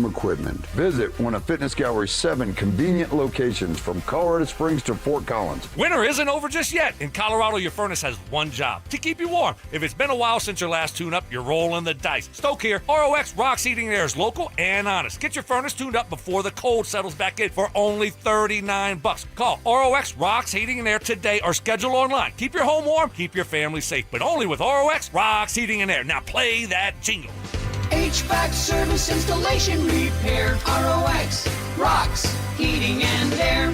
equipment. Visit one of Fitness Gallery's 7 convenient locations from Colorado Springs to Fort Collins. Winter isn't over just yet. In Colorado, your furnace has one job: to keep you warm. If it's been a while since your last tune-up, you're rolling the dice. Stoke here. ROX Rocks Heating and Air is local and honest. Get your furnace tuned up before the cold settles back in for only $39. Call ROX Rocks Heating and Air today or schedule online. Keep your home warm, keep your family safe, but only with ROX Rocks Heating and Air. Now play that jingle. HVAC service, installation, repair. ROX Rocks Heating and Air.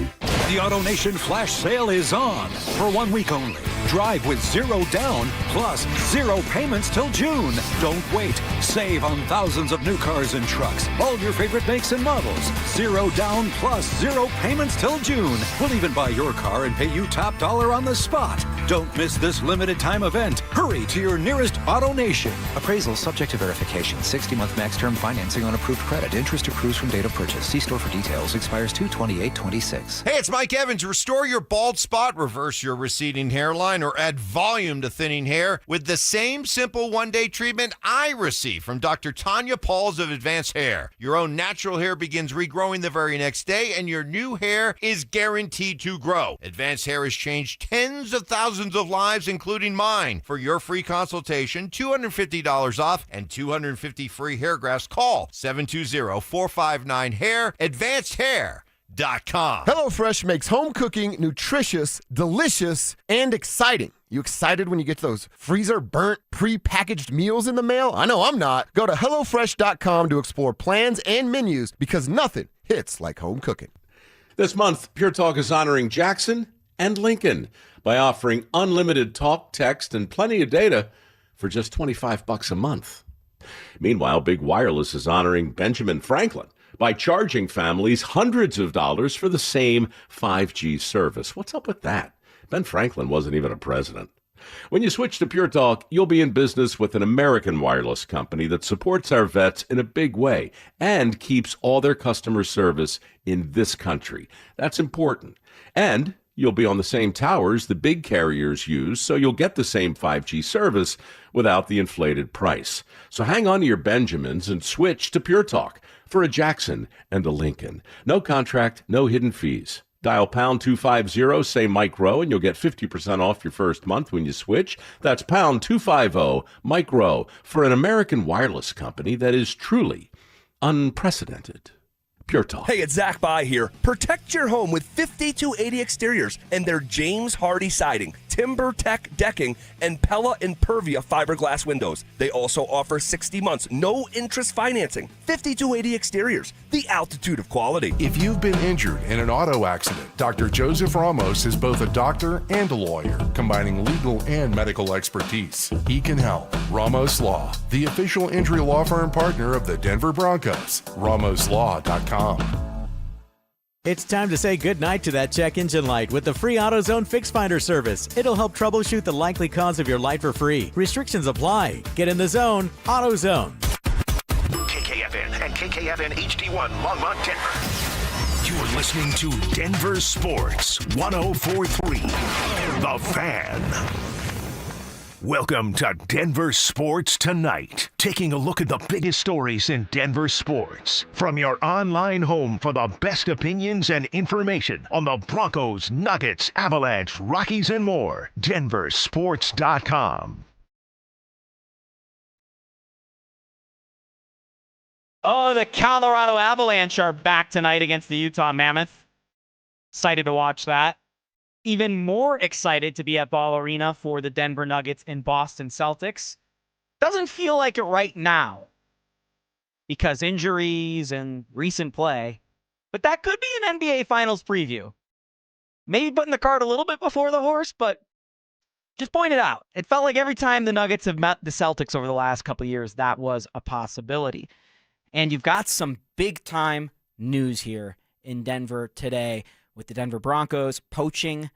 The AutoNation flash sale is on for 1 week only. Drive with 0 down plus 0 payments till June. Don't wait. Save on thousands of new cars and trucks. All your favorite makes and models. 0 down plus 0 payments till June. We'll even buy your car and pay you top dollar on the spot. Don't miss this limited time event. Hurry to your nearest AutoNation. Appraisal subject to verification. 60-month max term financing on approved credit. Interest accrues from date of purchase. See store for details. Expires 2/28/26. Hey, it's Mike Evans. Restore your bald spot, reverse your receding hairline, or add volume to thinning hair with the same simple one-day treatment I receive from Dr. Tanya Pauls of Advanced Hair. Your own natural hair begins regrowing the very next day, and your new hair is guaranteed to grow. Advanced Hair has changed tens of thousands of lives, including mine. For your free consultation, $250 off and 250 free hair grafts. Call 720-459-HAIR. AdvancedHair.com. HelloFresh makes home cooking nutritious, delicious, and exciting. You excited when you get those freezer-burnt, pre-packaged meals in the mail? I know I'm not. Go to HelloFresh.com to explore plans and menus because nothing hits like home cooking. This month, Pure Talk is honoring Jackson and Lincoln by offering unlimited talk, text, and plenty of data for just $25 a month. Meanwhile, Big Wireless is honoring Benjamin Franklin by charging families hundreds of dollars for the same 5G service. What's up with that? Ben Franklin wasn't even a president. When you switch to Pure Talk, you'll be in business with an American wireless company that supports our vets in a big way and keeps all their customer service in this country. That's important. And you'll be on the same towers the big carriers use, so you'll get the same 5G service without the inflated price. So hang on to your Benjamins and switch to Pure Talk for a Jackson and a Lincoln. No contract, no hidden fees. Dial pound 250, say Mike Rowe, and you'll get 50% off your first month when you switch. That's pound 250, Mike Rowe, for an American wireless company that is truly unprecedented. Pure Talk. Hey, it's Zach By here. Protect your home with 5280 Exteriors and their James Hardy siding, Timber Tech decking, and Pella Impervia fiberglass windows. They also offer 60 months, no interest financing. 5280 Exteriors, the altitude of quality. If you've been injured in an auto accident, Dr. Joseph Ramos is both a doctor and a lawyer, combining legal and medical expertise. He can help. Ramos Law, the official injury law firm partner of the Denver Broncos. RamosLaw.com. It's time to say goodnight to that check engine light with the free AutoZone Fix Finder service. It'll help troubleshoot the likely cause of your light for free. Restrictions apply. Get in the zone. AutoZone. KKFN and KKFN HD1 Longmont, Denver. You're listening to Denver Sports 104.3 The Fan. Welcome to Denver Sports Tonight, taking a look at the biggest stories in Denver sports from your online home for the best opinions and information on the Broncos, Nuggets, Avalanche, Rockies, and more. DenverSports.com. Oh, the Colorado Avalanche are back tonight against the Utah Mammoth. Excited to watch that. Even more excited to be at Ball Arena for the Denver Nuggets and Boston Celtics. Doesn't feel like it right now because injuries and recent play. But that could be an NBA Finals preview. Maybe putting the cart a little bit before the horse, but just point it out. It felt like every time the Nuggets have met the Celtics over the last couple of years, that was a possibility. And you've got some big-time news here in Denver today, with the Denver Broncos poaching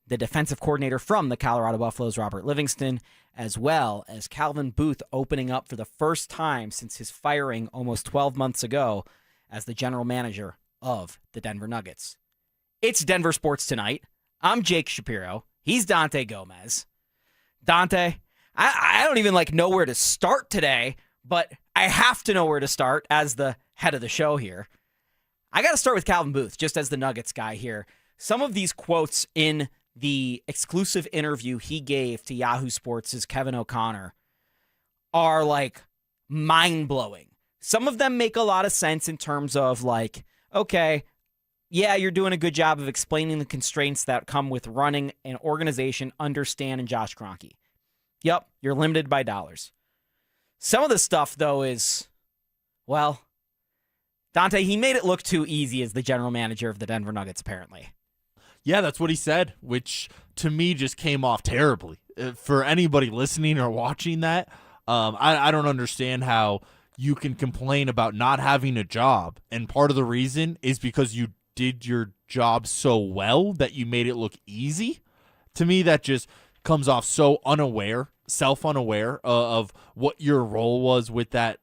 the defensive coordinator from the Colorado Buffaloes, Robert Livingston, as well as Calvin Booth opening up for the first time since his firing almost 12 months ago as the general manager of the Denver Nuggets. It's Denver Sports Tonight. I'm Jake Shapiro. He's Dante Gomez. Dante, I don't even know where to start today, but I have to know where to start as the head of the show here. I got to start with Calvin Booth, just as the Nuggets guy here. Some of these quotes in the exclusive interview he gave to Yahoo Sports' Kevin O'Connor are like mind-blowing. Some of them make a lot of sense in terms of like, okay, yeah, you're doing a good job of explaining the constraints that come with running an organization under Stan and Josh Kroenke. Yep, you're limited by dollars. Some of the stuff, though, is, well, Dante, he made it look too easy as the general manager of the Denver Nuggets, apparently. Yeah, that's what he said, which to me just came off terribly. For anybody listening or watching that, I don't understand how you can complain about not having a job, and part of the reason is because you did your job so well that you made it look easy. To me, that just comes off so self-unaware of what your role was with that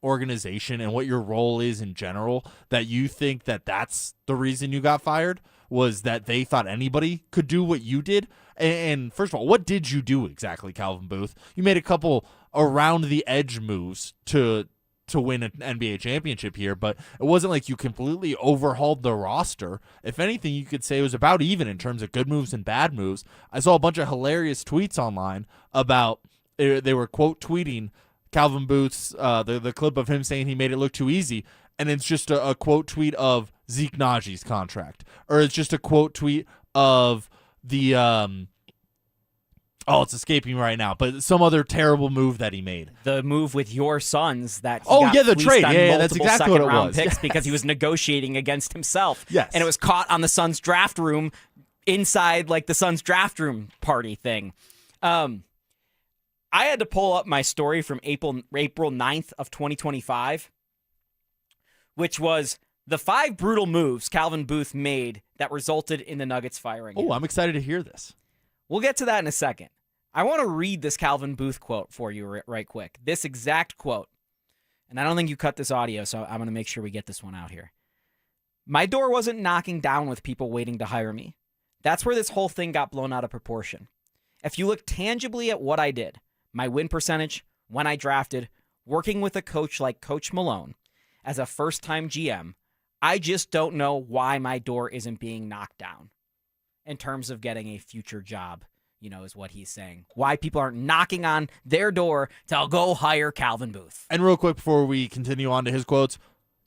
organization and what your role is in general, that you think that that's the reason you got fired, was that they thought anybody could do what you did. And first of all, what did you do exactly, Calvin Booth? You made a couple around the edge moves to win an NBA championship here, but it wasn't like you completely overhauled the roster. If anything, you could say it was about even in terms of good moves and bad moves. I saw a bunch of hilarious tweets online about, they were quote tweeting Calvin Booth's, the clip of him saying he made it look too easy, and it's just a quote tweet of Zeke Najee's contract, or it's just a quote tweet of the it's escaping right now, but some other terrible move that he made. The move with your Suns that the trade. Yeah, that's exactly what it was. Picks because he was negotiating against himself. Yes. And it was caught on the Suns draft room inside like the Suns draft room party thing. I had to pull up my story from April 9th of 2025, which was the 5 brutal moves Calvin Booth made that resulted in the Nuggets firing him. Oh, I'm excited to hear this. We'll get to that in a second. I want to read this Calvin Booth quote for you right quick. This exact quote. And I don't think you cut this audio, so I'm going to make sure we get this one out here. My door wasn't knocking down with people waiting to hire me. That's where this whole thing got blown out of proportion. If you look tangibly at what I did, my win percentage, when I drafted, working with a coach like Coach Malone, as a first-time GM, I just don't know why my door isn't being knocked down in terms of getting a future job, is what he's saying. Why people aren't knocking on their door to go hire Calvin Booth. And real quick before we continue on to his quotes,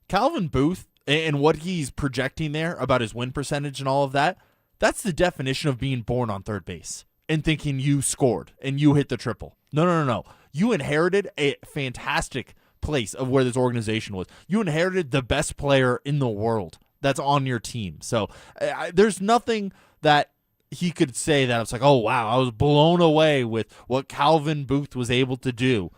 Calvin Booth and what he's projecting there about his win percentage and all of that, that's the definition of being born on third base and thinking you scored and you hit the triple. No. You inherited a fantastic place of where this organization was. You inherited the best player in the world that's on your team. So there's nothing that he could say that it's like, oh, wow, I was blown away with what Calvin Booth was able to do.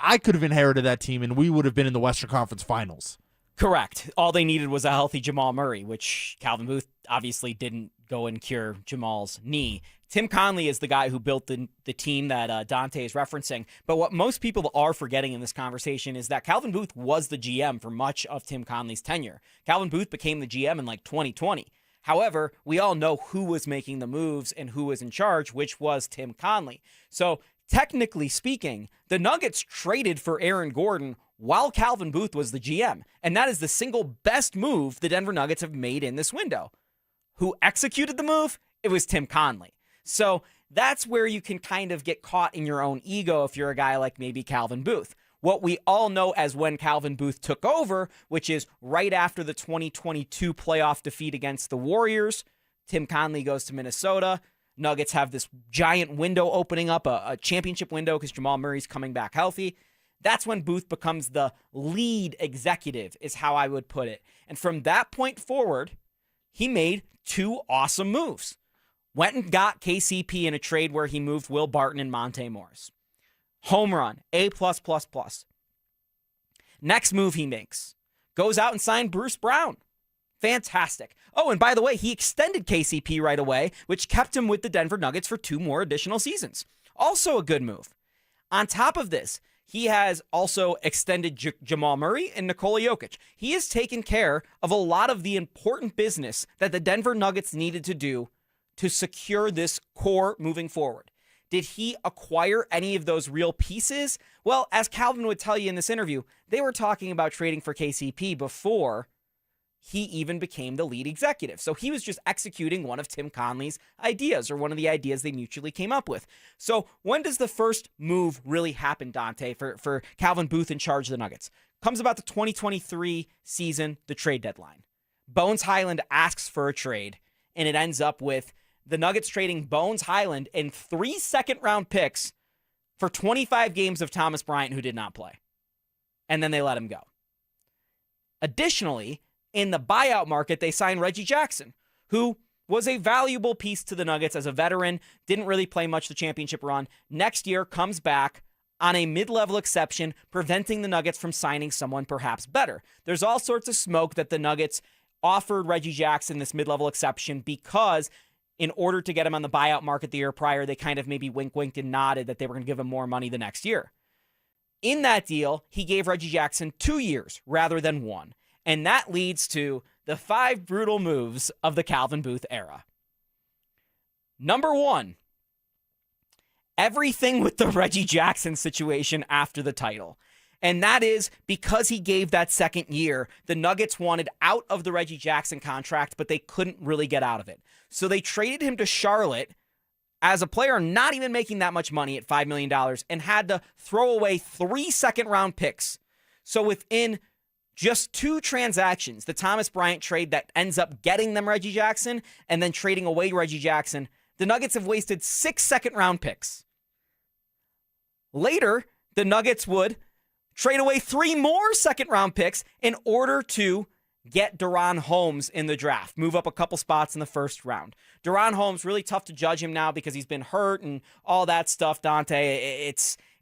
I could have inherited that team, and we would have been in the Western Conference Finals. Correct. All they needed was a healthy Jamal Murray, which Calvin Booth obviously didn't go and cure Jamal's knee. Tim Conley is the guy who built the team that Dante is referencing. But what most people are forgetting in this conversation is that Calvin Booth was the GM for much of Tim Conley's tenure. Calvin Booth became the GM in 2020. However, we all know who was making the moves and who was in charge, which was Tim Conley. So technically speaking, the Nuggets traded for Aaron Gordon while Calvin Booth was the GM. And that is the single best move the Denver Nuggets have made in this window. Who executed the move? It was Tim Conley. So that's where you can kind of get caught in your own ego if you're a guy like maybe Calvin Booth. What we all know as when Calvin Booth took over, which is right after the 2022 playoff defeat against the Warriors, Tim Conley goes to Minnesota. Nuggets have this giant window opening up, a championship window because Jamal Murray's coming back healthy. That's when Booth becomes the lead executive, is how I would put it. And from that point forward, he made 2 awesome moves. Went and got KCP in a trade where he moved Will Barton and Monte Morris. Home run, A+++. Next move he makes, goes out and signed Bruce Brown. Fantastic. Oh, and by the way, he extended KCP right away, which kept him with the Denver Nuggets for 2 more additional seasons. Also a good move. On top of this, he has also extended Jamal Murray and Nikola Jokic. He has taken care of a lot of the important business that the Denver Nuggets needed to do to secure this core moving forward. Did he acquire any of those real pieces? Well, as Calvin would tell you in this interview, they were talking about trading for KCP before he even became the lead executive. So he was just executing one of Tim Conley's ideas, or one of the ideas they mutually came up with. So when does the first move really happen, Dante, for Calvin Booth in charge of the Nuggets? Comes about the 2023 season, the trade deadline. Bones Highland asks for a trade, and it ends up with the Nuggets trading Bones Highland and 3 second-round picks for 25 games of Thomas Bryant, who did not play. And then they let him go. Additionally, in the buyout market, they signed Reggie Jackson, who was a valuable piece to the Nuggets as a veteran, didn't really play much the championship run. Next year, comes back on a mid-level exception, preventing the Nuggets from signing someone perhaps better. There's all sorts of smoke that the Nuggets offered Reggie Jackson this mid-level exception because in order to get him on the buyout market the year prior, they kind of maybe wink-winked and nodded that they were going to give him more money the next year. In that deal, he gave Reggie Jackson 2 years rather than 1. And that leads to the 5 brutal moves of the Calvin Booth era. Number 1, everything with the Reggie Jackson situation after the title. And that is because he gave that second year, the Nuggets wanted out of the Reggie Jackson contract, but they couldn't really get out of it. So they traded him to Charlotte as a player not even making that much money at $5 million and had to throw away 3 second-round picks. So within just 2 transactions, the Thomas Bryant trade that ends up getting them Reggie Jackson and then trading away Reggie Jackson, the Nuggets have wasted 6 second-round picks. Later, the Nuggets would trade away 3 more second-round picks in order to get Deron Holmes in the draft, move up a couple spots in the first round. Deron Holmes, really tough to judge him now because he's been hurt and all that stuff, Dante.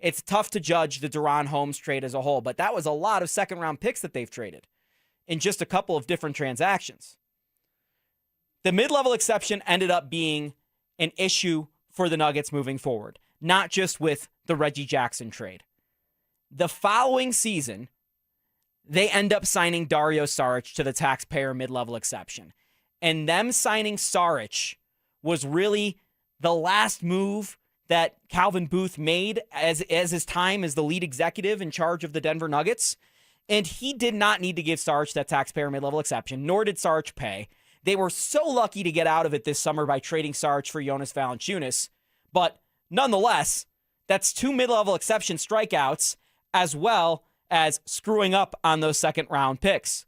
It's tough to judge the Deron Holmes trade as a whole, but that was a lot of second-round picks that they've traded in just a couple of different transactions. The mid-level exception ended up being an issue for the Nuggets moving forward, not just with the Reggie Jackson trade. The following season, they end up signing Dario Saric to the taxpayer mid-level exception. And them signing Saric was really the last move that Calvin Booth made as his time as the lead executive in charge of the Denver Nuggets. And he did not need to give Saric that taxpayer mid-level exception, nor did Saric pay. They were so lucky to get out of it this summer by trading Saric for Jonas Valanciunas. But nonetheless, that's 2 mid-level exception strikeouts as well as screwing up on those second-round picks.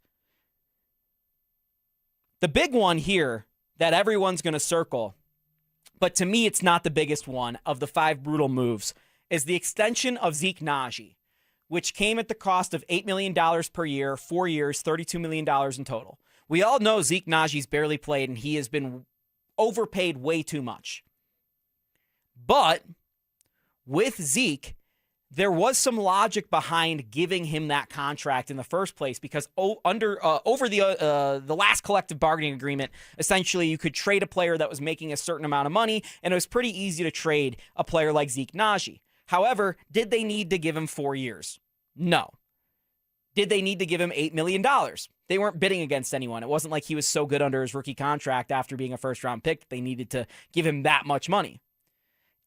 The big one here that everyone's going to circle, but to me it's not the biggest one of the 5 brutal moves, is the extension of Zeke Naji, which came at the cost of $8 million per year, 4 years, $32 million in total. We all know Zeke Naji's barely played, and he has been overpaid way too much. But with Zeke, there was some logic behind giving him that contract in the first place because over the last collective bargaining agreement, essentially you could trade a player that was making a certain amount of money, and it was pretty easy to trade a player like Zeke Naji. However, did they need to give him 4 years? No. Did they need to give him $8 million? They weren't bidding against anyone. It wasn't like he was so good under his rookie contract after being a first-round pick that they needed to give him that much money.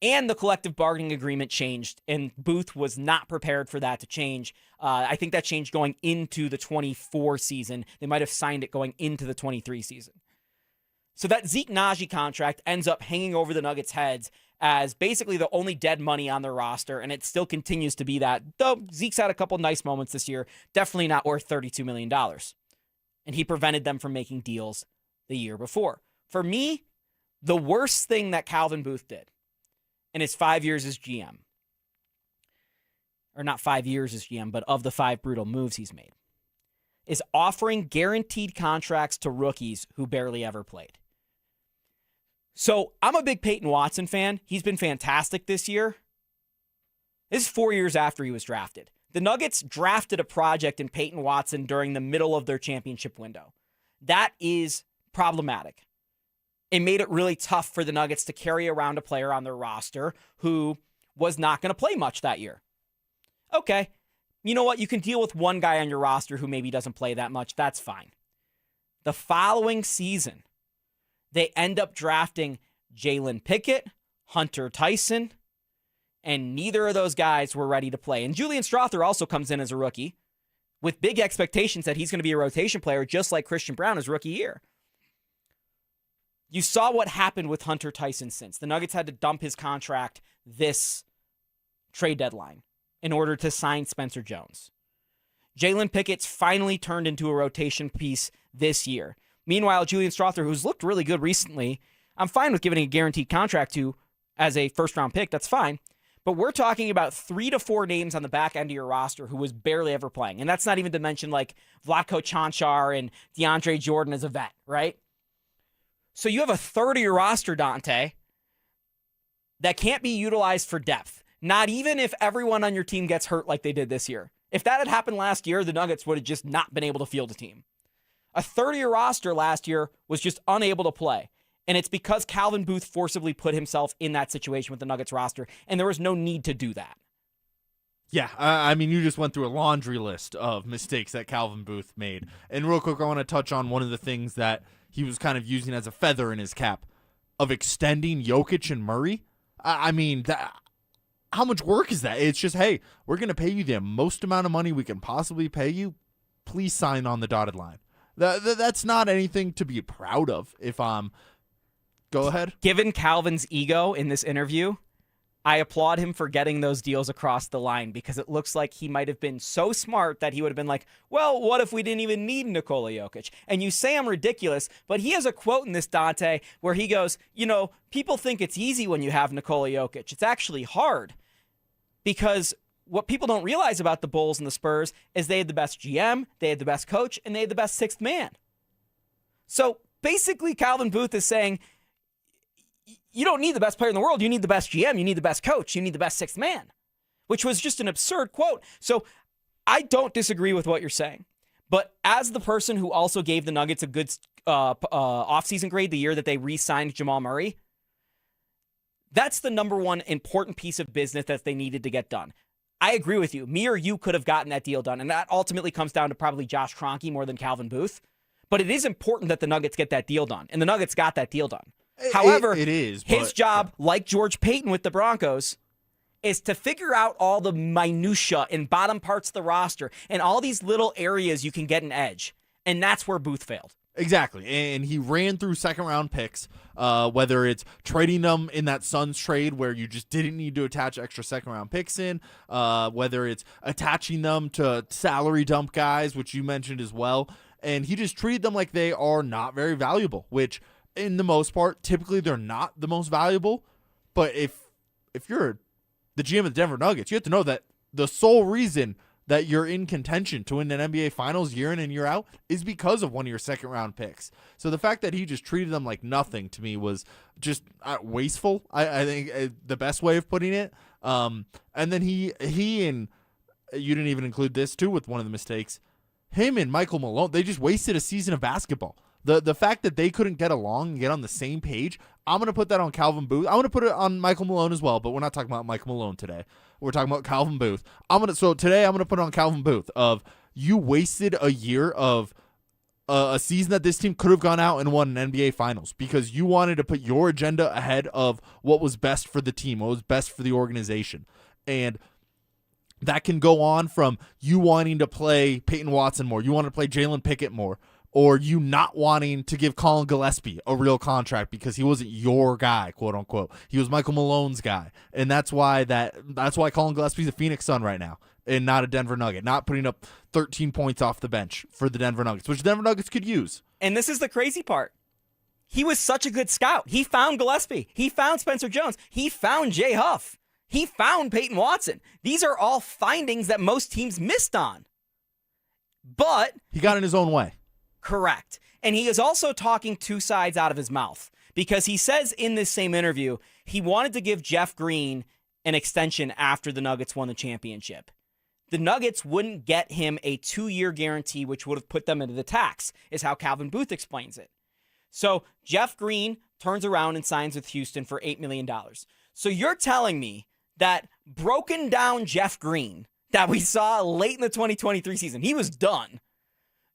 And the collective bargaining agreement changed, and Booth was not prepared for that to change. I think that changed going into the 24 season. They might have signed it going into the 23 season. So that Zeke Naji contract ends up hanging over the Nuggets' heads as basically the only dead money on their roster, and it still continues to be that. Though Zeke's had a couple nice moments this year, definitely not worth $32 million. And he prevented them from making deals the year before. For me, the worst thing that Calvin Booth did in his 5 years as GM, or not 5 years as GM, but of the 5 brutal moves he's made, is offering guaranteed contracts to rookies who barely ever played. So I'm a big Payton Watson fan. He's been fantastic this year. This is 4 years after he was drafted. The Nuggets drafted a project in Payton Watson during the middle of their championship window. That is problematic. It made it really tough for the Nuggets to carry around a player on their roster who was not going to play much that year. Okay, you know what? You can deal with one guy on your roster who maybe doesn't play that much. That's fine. The following season, they end up drafting Jalen Pickett, Hunter Tyson, And neither of those guys were ready to play. And Julian Strother also comes in as a rookie with big expectations that he's going to be a rotation player, just like Christian Braun his rookie year. You saw what happened with Hunter Tyson since. The Nuggets had to dump his contract this trade deadline in order to sign Spencer Jones. Jalen Pickett's finally turned into a rotation piece this year. Meanwhile, Julian Strother, who's looked really good recently, I'm fine with giving a guaranteed contract to as a first-round pick. That's fine. But we're talking about 3 to 4 names on the back end of your roster who was barely ever playing. And that's not even to mention like Vlatko Čančar and DeAndre Jordan as a vet, right? So you have a third of your roster, Dante, that can't be utilized for depth. Not even if everyone on your team gets hurt like they did this year. If that had happened last year, the Nuggets would have just not been able to field a team. A third of your roster last year was just unable to play. And it's because Calvin Booth forcibly put himself in that situation with the Nuggets roster, and there was no need to do that. Yeah, I mean, you just went through a laundry list of mistakes that Calvin Booth made. And real quick, I want to touch on one of the things that he was kind of using as a feather in his cap of extending Jokic and Murray. I mean, how much work is that? It's just, hey, we're going to pay you the most amount of money we can possibly pay you. Please sign on the dotted line. That's not anything to be proud of if I'm... Go ahead. Given Calvin's ego in this interview, I applaud him for getting those deals across the line because it looks like he might have been so smart that he would have been like, well, what if we didn't even need Nikola Jokic? And you say I'm ridiculous, but he has a quote in this, Dante, where he goes, you know, people think it's easy when you have Nikola Jokic. It's actually hard because what people don't realize about the Bulls and the Spurs is they had the best GM, they had the best coach, and they had the best sixth man. So basically Calvin Booth is saying, you don't need the best player in the world. You need the best GM. You need the best coach. You need the best sixth man, which was just an absurd quote. So I don't disagree with what you're saying. But as the person who also gave the Nuggets a good offseason grade the year that they re-signed Jamal Murray, that's the number one important piece of business that they needed to get done. I agree with you. Me or you could have gotten that deal done. And that ultimately comes down to probably Josh Kroenke more than Calvin Booth. But it is important that the Nuggets get that deal done. And the Nuggets got that deal done. However, his job, like George Payton with the Broncos, is to figure out all the minutia in bottom parts of the roster and all these little areas you can get an edge. And that's where Booth failed. Exactly. And he ran through second-round picks, whether it's trading them in that Suns trade where you just didn't need to attach extra second-round picks in, whether it's attaching them to salary dump guys, which you mentioned as well. And he just treated them like they are not very valuable, which – in the most part, typically they're not the most valuable. But if you're the GM of the Denver Nuggets, you have to know that the sole reason that you're in contention to win an NBA Finals year in and year out is because of one of your second-round picks. So the fact that he just treated them like nothing to me was just wasteful, I think the best way of putting it. And then he and you didn't even include this too with one of the mistakes, him and Michael Malone, they just wasted a season of basketball. The fact that they couldn't get along and get on the same page, I'm going to put that on Calvin Booth. I'm going to put it on Michael Malone as well, but we're not talking about Michael Malone today. We're talking about Calvin Booth. So today I'm going to put it on Calvin Booth of you wasted a year of a season that this team could have gone out and won an NBA Finals because you wanted to put your agenda ahead of what was best for the team, what was best for the organization. And that can go on from you wanting to play Peyton Watson more, you want to play Jalen Pickett more, or you not wanting to give Colin Gillespie a real contract because he wasn't your guy, quote unquote. He was Michael Malone's guy. And that's why Colin Gillespie's a Phoenix Sun right now and not a Denver Nugget, not putting up 13 points off the bench for the Denver Nuggets, which the Denver Nuggets could use. And this is the crazy part. He was such a good scout. He found Gillespie. He found Spencer Jones. He found Jay Huff. He found Peyton Watson. These are all findings that most teams missed on. But he got in his own way. Correct. And he is also talking two sides out of his mouth because he says in this same interview he wanted to give Jeff Green an extension after the Nuggets won the championship. The Nuggets wouldn't get him a 2-year guarantee, which would have put them into the tax, is how Calvin Booth explains it. So Jeff Green turns around and signs with Houston for $8 million. So you're telling me that broken down Jeff Green that we saw late in the 2023 season, he was done.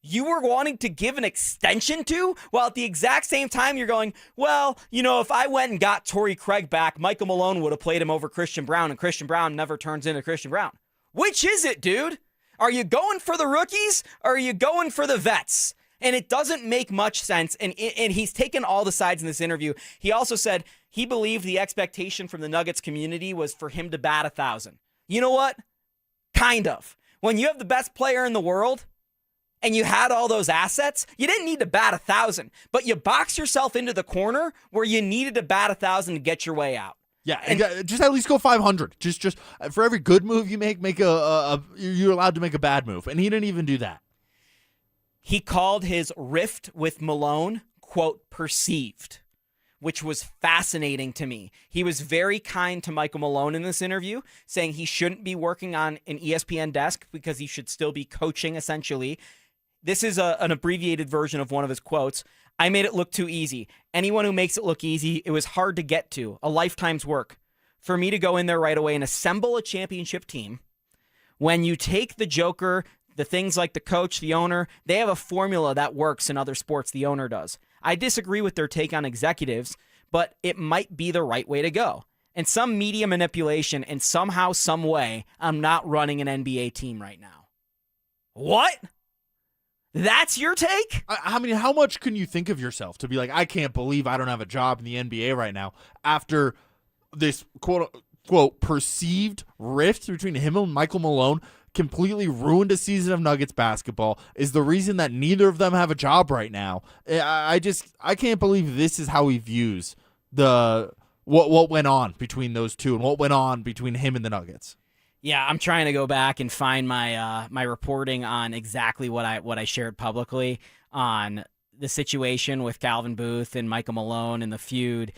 you were wanting to give an extension to, while at the exact same time you're going, well, if I went and got Torrey Craig back, Michael Malone would have played him over Christian Braun, and Christian Braun never turns into Christian Braun. Which is it, dude? Are you going for the rookies, or are you going for the vets? And it doesn't make much sense, and he's taken all the sides in this interview. He also said he believed the expectation from the Nuggets community was for him to bat 1,000. You know what? Kind of. When you have the best player in the world, and you had all those assets, you didn't need to bat 1,000, but you boxed yourself into the corner where you needed to bat 1,000 to get your way out. Yeah, and just at least go 500. Just for every good move you make you're allowed to make a bad move, and he didn't even do that. He called his rift with Malone, quote, perceived, which was fascinating to me. He was very kind to Michael Malone in this interview, saying he shouldn't be working on an ESPN desk because he should still be coaching, essentially. This is an abbreviated version of one of his quotes. I made it look too easy. Anyone who makes it look easy, it was hard to get to, a lifetime's work. For me to go in there right away and assemble a championship team, when you take the joker, the things like the coach, the owner, they have a formula that works in other sports, the owner does. I disagree with their take on executives, but it might be the right way to go. And some media manipulation, and somehow, some way, I'm not running an NBA team right now. What? That's your take? I mean, how much can you think of yourself to be like, I can't believe I don't have a job in the NBA right now after this quote-unquote perceived rift between him and Michael Malone completely ruined a season of Nuggets basketball, is the reason that neither of them have a job right now. I can't believe this is how he views what went on between those two and what went on between him and the Nuggets. Yeah, I'm trying to go back and find my my reporting on exactly what I shared publicly on the situation with Calvin Booth and Michael Malone and the feud.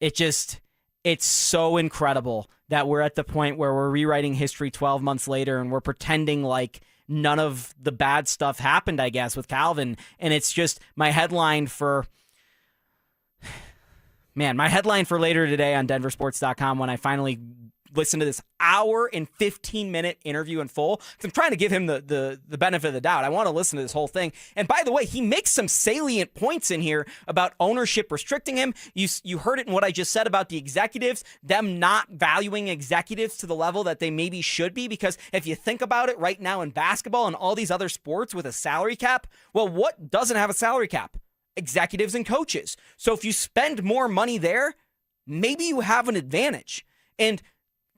It's so incredible that we're at the point where we're rewriting history 12 months later and we're pretending like none of the bad stuff happened, I guess, with Calvin. And it's just my headline for later today on DenverSports.com when I finally listen to this hour and 15-minute interview in full, because I'm trying to give him the benefit of the doubt. I want to listen to this whole thing. And by the way, he makes some salient points in here about ownership restricting him. You heard it in what I just said about the executives, them not valuing executives to the level that they maybe should be, because if you think about it right now in basketball and all these other sports with a salary cap, well, what doesn't have a salary cap? Executives and coaches. So if you spend more money there, maybe you have an advantage. And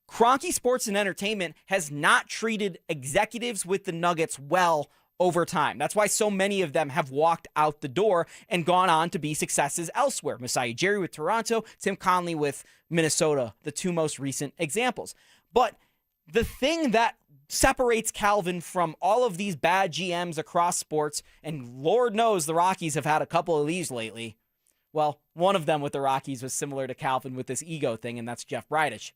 Kroenke Sports and Entertainment has not treated executives with the Nuggets well over time. That's why so many of them have walked out the door and gone on to be successes elsewhere. Masai Ujiri with Toronto, Tim Connelly with Minnesota, the two most recent examples. But the thing that separates Calvin from all of these bad GMs across sports, and Lord knows the Rockies have had a couple of these lately. Well, one of them with the Rockies was similar to Calvin with this ego thing, and that's Jeff Bridich.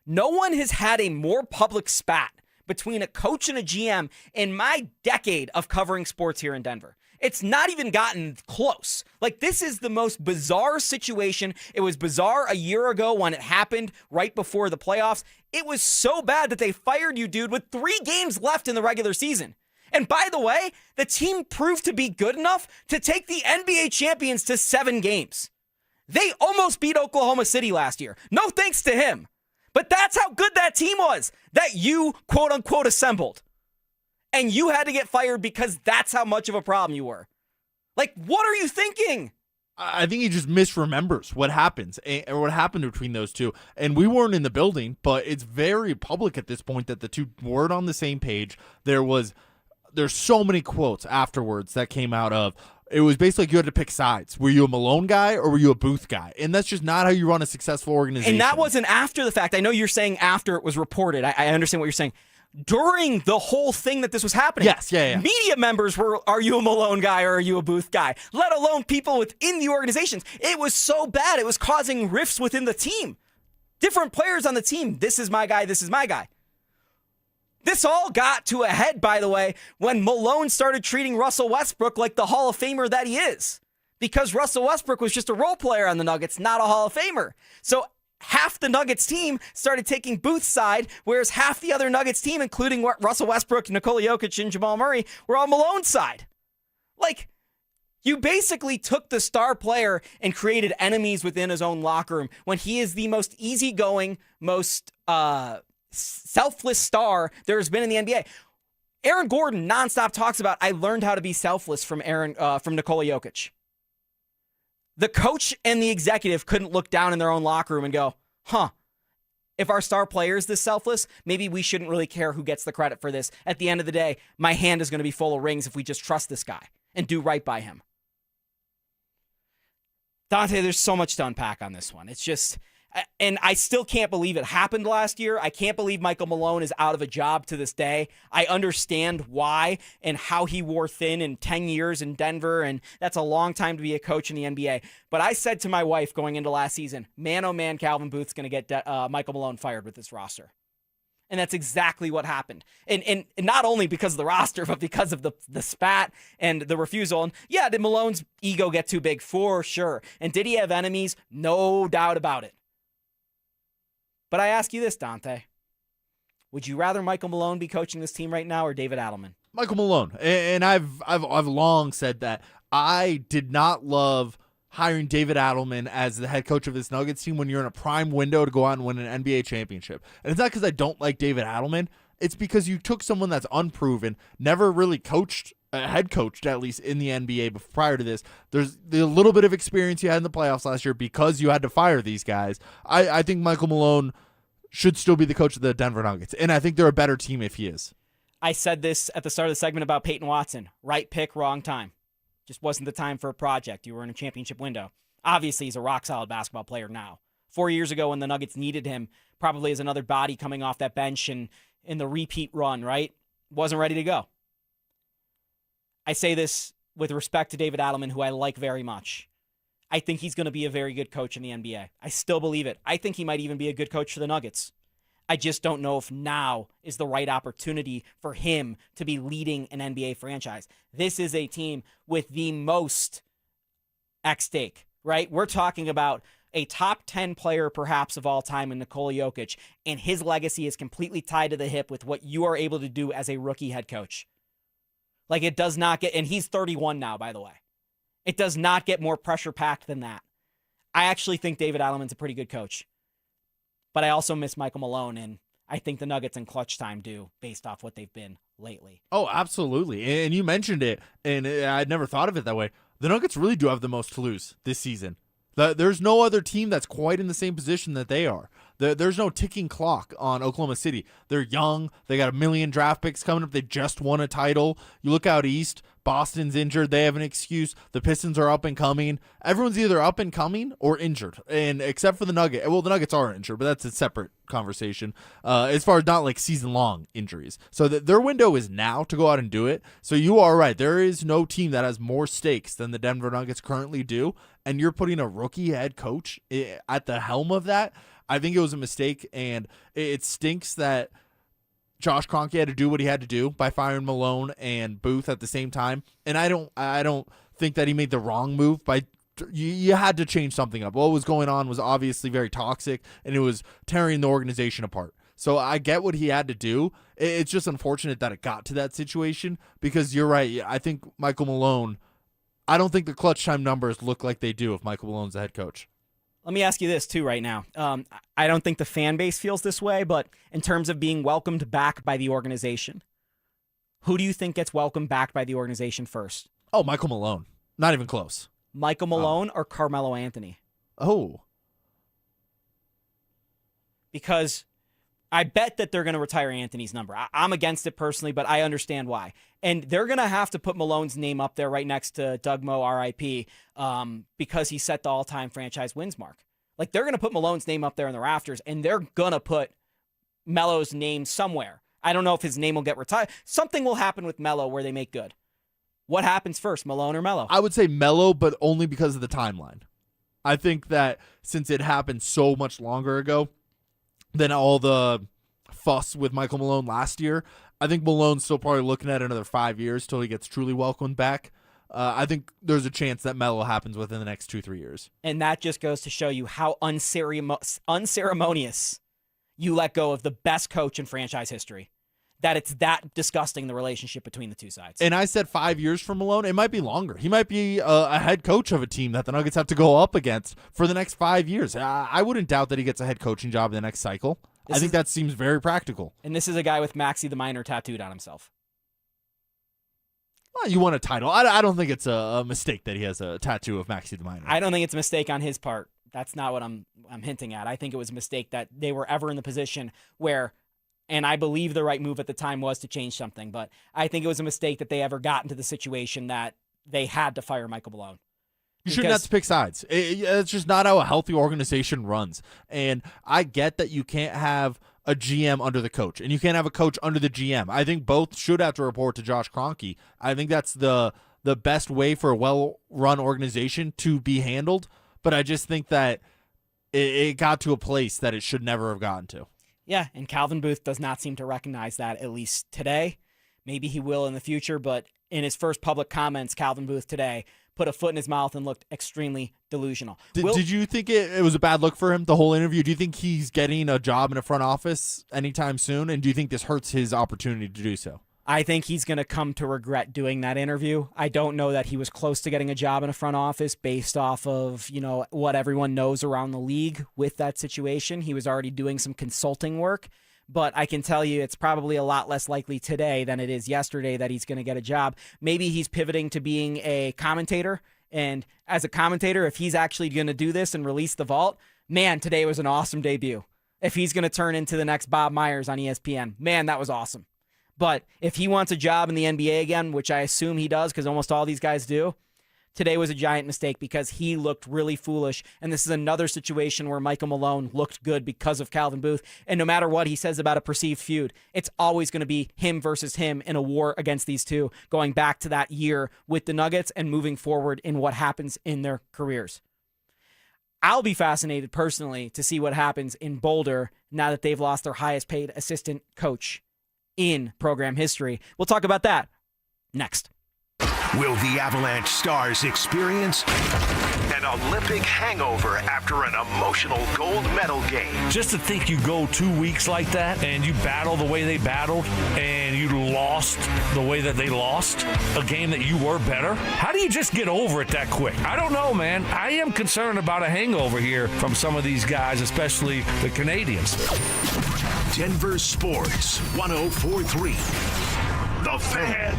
No one has had a more public spat between a coach and a GM in my decade of covering sports here in Denver. It's not even gotten close. Like, this is the most bizarre situation. It was bizarre a year ago when it happened right before the playoffs. It was so bad that they fired you, dude, with 3 games left in the regular season. And by the way, the team proved to be good enough to take the NBA champions to 7 games. They almost beat Oklahoma City last year. No thanks to him. But that's how good that team was that you, quote unquote, assembled. And you had to get fired because that's how much of a problem you were. Like, what are you thinking? I think he just misremembers what happens or what happened between those two. And we weren't in the building, but it's very public at this point that the two weren't on the same page. There's so many quotes afterwards that came out of, it was basically like you had to pick sides. Were you a Malone guy or were you a Booth guy? And that's just not how you run a successful organization. And that wasn't after the fact. I know you're saying after it was reported. I understand what you're saying. During the whole thing that this was happening. Yes, yeah. Media members were, are you a Malone guy or are you a Booth guy? Let alone people within the organizations. It was so bad. It was causing rifts within the team. Different players on the team. This is my guy. This is my guy. This all got to a head, by the way, when Malone started treating Russell Westbrook like the Hall of Famer that he is. Because Russell Westbrook was just a role player on the Nuggets, not a Hall of Famer. So half the Nuggets team started taking Booth's side, whereas half the other Nuggets team, including Russell Westbrook, Nikola Jokic, and Jamal Murray, were on Malone's side. Like, you basically took the star player and created enemies within his own locker room when he is the most easygoing, most selfless star there has been in the NBA. Aaron Gordon nonstop talks about, I learned how to be selfless from Nikola Jokic. The coach and the executive couldn't look down in their own locker room and go, if our star player is this selfless, maybe we shouldn't really care who gets the credit for this. At the end of the day, my hand is going to be full of rings if we just trust this guy and do right by him. Dante, there's so much to unpack on this one. It's just, and I still can't believe it happened last year. I can't believe Michael Malone is out of a job to this day. I understand why and how he wore thin in 10 years in Denver, and that's a long time to be a coach in the NBA. But I said to my wife going into last season, man, oh man, Calvin Booth's going to get Michael Malone fired with this roster. And that's exactly what happened. And not only because of the roster, but because of the spat and the refusal. And yeah, did Malone's ego get too big? For sure. And did he have enemies? No doubt about it. But I ask you this, Dante. Would you rather Michael Malone be coaching this team right now or David Adelman? Michael Malone. And I've long said that I did not love hiring David Adelman as the head coach of this Nuggets team when you're in a prime window to go out and win an NBA championship. And it's not because I don't like David Adelman. It's because you took someone that's unproven, never really head coached, at least in the NBA prior to this. There's the little bit of experience you had in the playoffs last year because you had to fire these guys. I think Michael Malone should still be the coach of the Denver Nuggets, and I think they're a better team if he is. I said this at the start of the segment about Payton Watson. Right pick, wrong time. Just wasn't the time for a project. You were in a championship window. Obviously, he's a rock-solid basketball player now. 4 years ago when the Nuggets needed him, probably as another body coming off that bench and in the repeat run, right? Wasn't ready to go. I say this with respect to David Adelman, who I like very much. I think he's going to be a very good coach in the NBA. I still believe it. I think he might even be a good coach for the Nuggets. I just don't know if now is the right opportunity for him to be leading an NBA franchise. This is a team with the most at stake, right? We're talking about a top 10 player perhaps of all time in Nikola Jokic, and his legacy is completely tied to the hip with what you are able to do as a rookie head coach. Like, it does not get, and he's 31 now, by the way. It does not get more pressure-packed than that. I actually think David Adelman's a pretty good coach. But I also miss Michael Malone, and I think the Nuggets in clutch time do, based off what they've been lately. Oh, absolutely. And you mentioned it, and I'd never thought of it that way. The Nuggets really do have the most to lose this season. There's no other team that's quite in the same position that they are. There's no ticking clock on Oklahoma City. They're young. They got 1 million draft picks coming up. They just won a title. You look out east, Boston's injured. They have an excuse. The Pistons are up and coming. Everyone's either up and coming or injured. And except for the Nuggets. Well, the Nuggets are injured, but that's a separate conversation as far as not like season-long injuries. So their window is now to go out and do it. So you are right. There is no team that has more stakes than the Denver Nuggets currently do. And you're putting a rookie head coach at the helm of that. I think it was a mistake, and it stinks that Josh Kroenke had to do what he had to do by firing Malone and Booth at the same time. And I don't think that he made the wrong move by you had to change something up. What was going on was obviously very toxic, and it was tearing the organization apart. So I get what he had to do. It's just unfortunate that it got to that situation because you're right. I think Michael Malone, I don't think the clutch time numbers look like they do if Michael Malone's the head coach. Let me ask you this, too, right now. I don't think the fan base feels this way, but in terms of being welcomed back by the organization, who do you think gets welcomed back by the organization first? Oh, Michael Malone. Not even close. Michael Malone or Carmelo Anthony? Oh. Because I bet that they're going to retire Anthony's number. I'm against it personally, but I understand why. And they're going to have to put Malone's name up there right next to Doug Moe, RIP, because he set the all-time franchise wins mark. Like, they're going to put Malone's name up there in the rafters, and they're going to put Melo's name somewhere. I don't know if his name will get retired. Something will happen with Melo where they make good. What happens first, Malone or Melo? I would say Melo, but only because of the timeline. I think that since it happened so much longer ago than all the fuss with Michael Malone last year, I think Malone's still probably looking at another 5 years till he gets truly welcomed back. I think there's a chance that Melo happens within the next 2-3 years. And that just goes to show you how unceremonious you let go of the best coach in franchise history. That it's that disgusting, the relationship between the two sides. And I said 5 years for Malone. It might be longer. He might be a head coach of a team that the Nuggets have to go up against for the next 5 years. I wouldn't doubt that he gets a head coaching job in the next cycle. I think that seems very practical. And this is a guy with Maxi the Miner tattooed on himself. Well, you want a title. I don't think it's a mistake that he has a tattoo of Maxi the Miner. I don't think it's a mistake on his part. That's not what I'm hinting at. I think it was a mistake that they were ever in the position where, and I believe the right move at the time was to change something, but I think it was a mistake that they ever got into the situation that they had to fire Michael Malone. You shouldn't have to pick sides. It's just not how a healthy organization runs. And I get that you can't have a GM under the coach, and you can't have a coach under the GM. I think both should have to report to Josh Kroenke. I think that's the best way for a well-run organization to be handled, but I just think that it got to a place that it should never have gotten to. Yeah, and Calvin Booth does not seem to recognize that, at least today. Maybe he will in the future, but in his first public comments, Calvin Booth today put a foot in his mouth and looked extremely delusional. Did you think it was a bad look for him, the whole interview? Do you think he's getting a job in a front office anytime soon, and do you think this hurts his opportunity to do so? I think he's going to come to regret doing that interview. I don't know that he was close to getting a job in a front office based off of, what everyone knows around the league with that situation. He was already doing some consulting work, but I can tell you it's probably a lot less likely today than it is yesterday that he's going to get a job. Maybe he's pivoting to being a commentator, and as a commentator, if he's actually going to do this and release the vault, man, today was an awesome debut. If he's going to turn into the next Bob Myers on ESPN, man, that was awesome. But if he wants a job in the NBA again, which I assume he does because almost all these guys do, today was a giant mistake because he looked really foolish. And this is another situation where Michael Malone looked good because of Calvin Booth. And no matter what he says about a perceived feud, it's always going to be him versus him in a war against these two, going back to that year with the Nuggets and moving forward in what happens in their careers. I'll be fascinated personally to see what happens in Boulder now that they've lost their highest paid assistant coach in program history. We'll talk about that next. Will the Avalanche stars experience an Olympic hangover after an emotional gold medal game? Just to think you go 2 weeks like that and you battle the way they battled and you lost the way that they lost a game that you were better. How do you just get over it that quick? I don't know, man. I am concerned about a hangover here from some of these guys, especially the Canadians. Denver Sports 104.3. The Fan.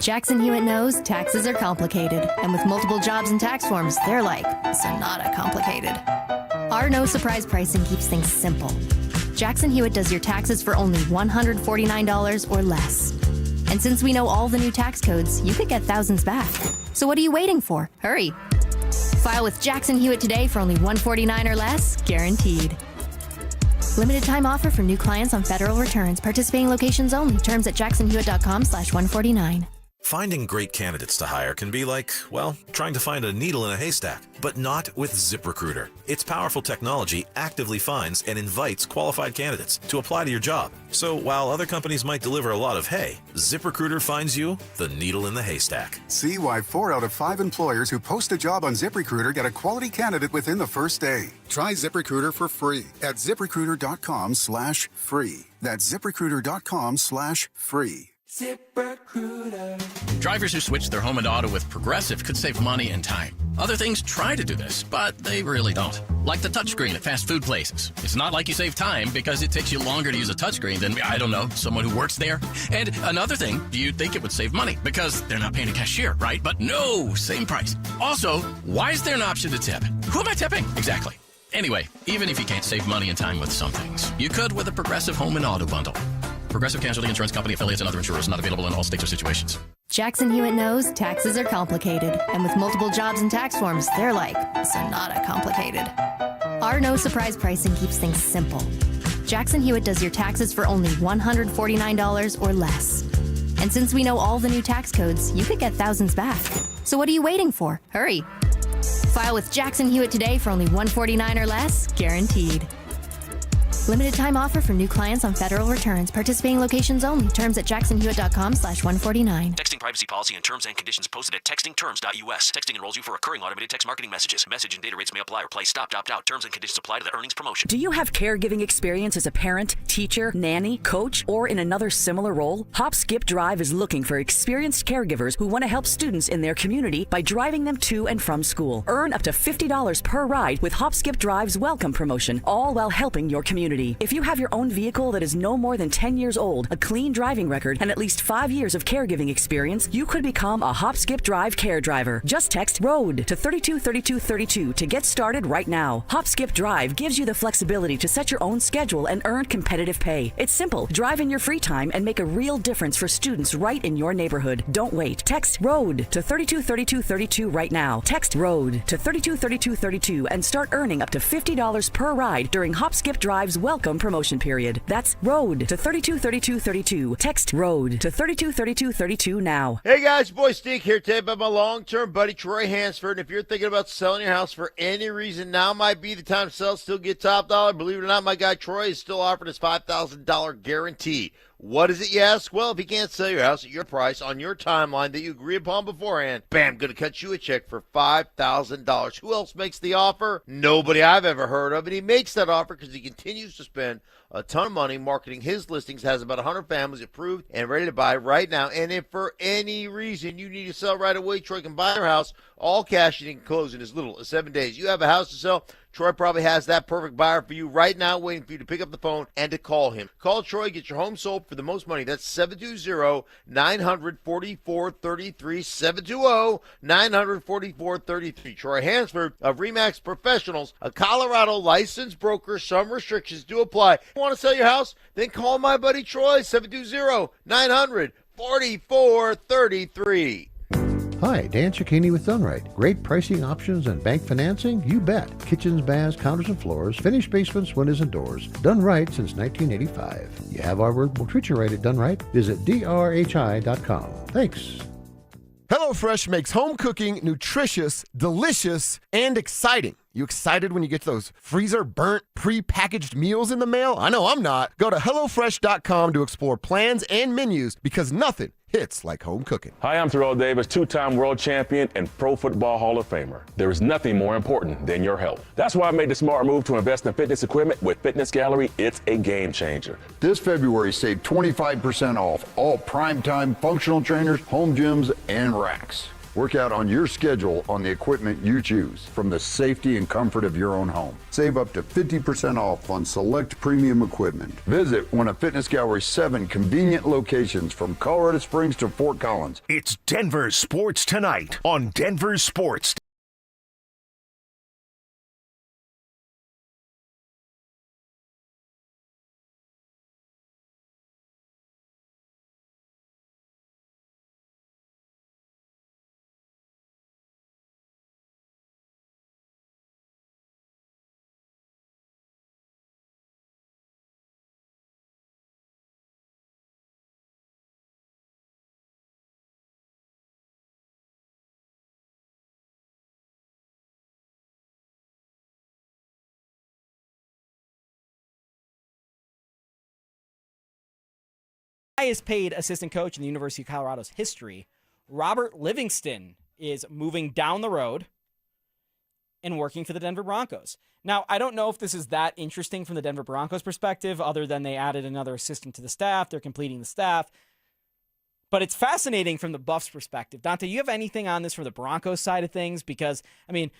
Jackson Hewitt knows taxes are complicated, and with multiple jobs and tax forms, they're like Sonata complicated. Our no surprise pricing keeps things simple. Jackson Hewitt does your taxes for only $149 or less. And since we know all the new tax codes, you could get thousands back. So what are you waiting for? Hurry. File with Jackson Hewitt today for only $149 or less, guaranteed. Limited time offer for new clients on federal returns. Participating locations only. Terms at jacksonhewitt.com/149. Finding great candidates to hire can be like, well, trying to find a needle in a haystack, but not with ZipRecruiter. Its powerful technology actively finds and invites qualified candidates to apply to your job. So while other companies might deliver a lot of hay, ZipRecruiter finds you the needle in the haystack. See why 4 out of 5 employers who post a job on ZipRecruiter get a quality candidate within the first day. Try ZipRecruiter for free at ZipRecruiter.com/free. That's ZipRecruiter.com/free. ZipRecruiter. Drivers who switch their home and auto with Progressive could save money and time. Other things try to do this, but they really don't. Like the touchscreen at fast food places. It's not like you save time because it takes you longer to use a touchscreen than, I don't know, someone who works there. And another thing, you'd think it would save money because they're not paying a cashier, right? But no, same price. Also, why is there an option to tip? Who am I tipping? Exactly. Anyway, even if you can't save money and time with some things, you could with a Progressive home and auto bundle. Progressive Casualty Insurance Company, affiliates, and other insurers. Not available in all states or situations. Jackson Hewitt knows taxes are complicated, and with multiple jobs and tax forms, they're like Sonata complicated. Our no surprise pricing keeps things simple. Jackson Hewitt does your taxes for only $149 or less. And since we know all the new tax codes, you could get thousands back. So what are you waiting for? Hurry. File with Jackson Hewitt today for only $149 or less, guaranteed. Limited time offer for new clients on federal returns. Participating locations only. Terms at jacksonhewitt.com/149. Texting privacy policy and terms and conditions posted at textingterms.us. Texting enrolls you for recurring automated text marketing messages. Message and data rates may apply or play stop, opt out. Terms and conditions apply to the earnings promotion. Do you have caregiving experience as a parent, teacher, nanny, coach, or in another similar role? Hop Skip Drive is looking for experienced caregivers who want to help students in their community by driving them to and from school. Earn up to $50 per ride with Hop Skip Drive's welcome promotion, all while helping your community. If you have your own vehicle that is no more than 10 years old, a clean driving record, and at least 5 years of caregiving experience, you could become a Hop Skip Drive care driver. Just text ROAD to 323232 to get started right now. Hop Skip Drive gives you the flexibility to set your own schedule and earn competitive pay. It's simple. Drive in your free time and make a real difference for students right in your neighborhood. Don't wait. Text ROAD to 323232 right now. Text ROAD to 323232 and start earning up to $50 per ride during Hop Skip Drive's welcome promotion period. That's ROAD to 323232. Text ROAD to 323232 now. Hey guys, boy Stink here today about my long-term buddy Troy Hansford. And if you're thinking about selling your house for any reason, now might be the time to sell, still get top dollar. Believe it or not, my guy Troy is still offering his $5,000 guarantee. What is it, you ask? Well, if he can't sell your house at your price on your timeline that you agree upon beforehand, bam, going to cut you a check for $5,000. Who else makes the offer? Nobody I've ever heard of. And he makes that offer because he continues to spend a ton of money marketing his listings, has about 100 families approved and ready to buy right now. And if for any reason you need to sell right away, Troy can buy your house, all cash, and he can close in as little as 7 days. You have a house to sell, Troy probably has that perfect buyer for you right now, waiting for you to pick up the phone and to call him. Call Troy, get your home sold for the most money. That's 720-900-4433, 720-900-4433. Troy Hansford of RE/MAX Professionals, a Colorado licensed broker. Some restrictions do apply. Want to sell your house? Then call my buddy Troy, 720-900-4433. Hi, Dan Cicchini with Dunright. Great pricing options and bank financing? You bet. Kitchens, baths, counters and floors, finished basements, windows and doors. Done right since 1985. You have our word, we'll treat you right at Done Right. Visit drhi.com. Thanks. HelloFresh makes home cooking nutritious, delicious, and exciting. You excited when you get those freezer burnt, pre-packaged meals in the mail? I know I'm not. Go to HelloFresh.com to explore plans and menus because nothing hits like home cooking. Hi, I'm Terrell Davis, two-time world champion and Pro Football Hall of Famer. There is nothing more important than your health. That's why I made the smart move to invest in fitness equipment with Fitness Gallery. It's a game changer. This February, save 25% off all primetime functional trainers, home gyms, and racks. Work out on your schedule on the equipment you choose from the safety and comfort of your own home. Save up to 50% off on select premium equipment. Visit one of Fitness Gallery's 7 convenient locations from Colorado Springs to Fort Collins. It's Denver Sports Tonight on Denver Sports. Highest paid assistant coach in the University of Colorado's history, Robert Livingston, is moving down the road and working for the Denver Broncos. Now, I don't know if this is that interesting from the Denver Broncos perspective, other than they added another assistant to the staff. They're completing the staff. But it's fascinating from the Buffs' perspective. Dante, you have anything on this from the Broncos side of things? Because, I mean,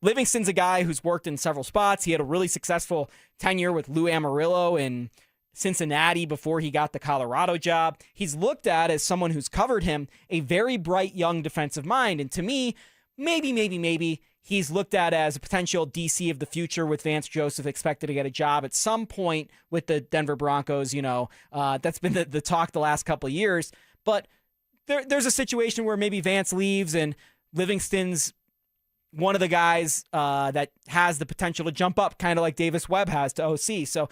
Livingston's a guy who's worked in several spots. He had a really successful tenure with Lou Amarillo in Cincinnati before he got the Colorado job. He's looked at as someone who's covered him, a very bright young defensive mind. And to me, maybe he's looked at as a potential DC of the future with Vance Joseph expected to get a job at some point with the Denver Broncos. You know, that's been the talk the last couple of years. But there's a situation where maybe Vance leaves and Livingston's one of the guys that has the potential to jump up, kind of like Davis Webb has to OC. So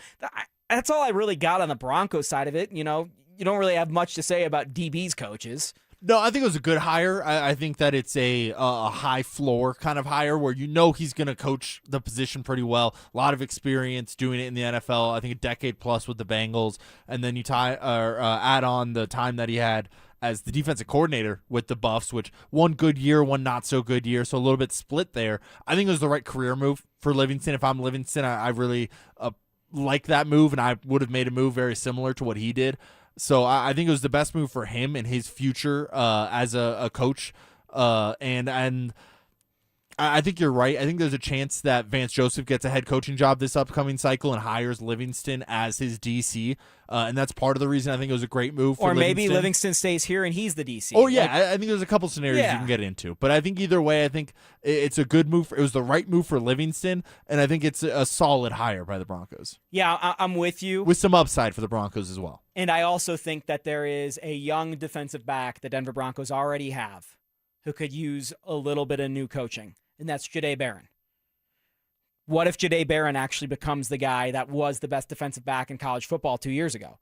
that's all I really got on the Broncos side of it. You know, you don't really have much to say about DB's coaches. No, I think it was a good hire. I think that it's a high floor kind of hire where he's going to coach the position pretty well. A lot of experience doing it in the NFL. I think a decade plus with the Bengals, and then you add on the time that he had as the defensive coordinator with the Buffs, which one good year, one not so good year, so a little bit split there. I think it was the right career move for Livingston. If I'm Livingston, I really like that move, and I would have made a move very similar to what he did. So I think it was the best move for him and his future as a coach. And I think you're right. I think there's a chance that Vance Joseph gets a head coaching job this upcoming cycle and hires Livingston as his DC. And that's part of the reason I think it was a great move for Or maybe Livingston. Livingston stays here and he's the DC. Oh, yeah. I think there's a couple scenarios you can get into. But I think either way, I think it's a good move. It was the right move for Livingston, and I think it's a solid hire by the Broncos. Yeah, I'm with you. With some upside for the Broncos as well. And I also think that there is a young defensive back the Denver Broncos already have who could use a little bit of new coaching, and that's Jahdae Barron. What if Jahdae Barron actually becomes the guy that was the best defensive back in college football 2 years ago?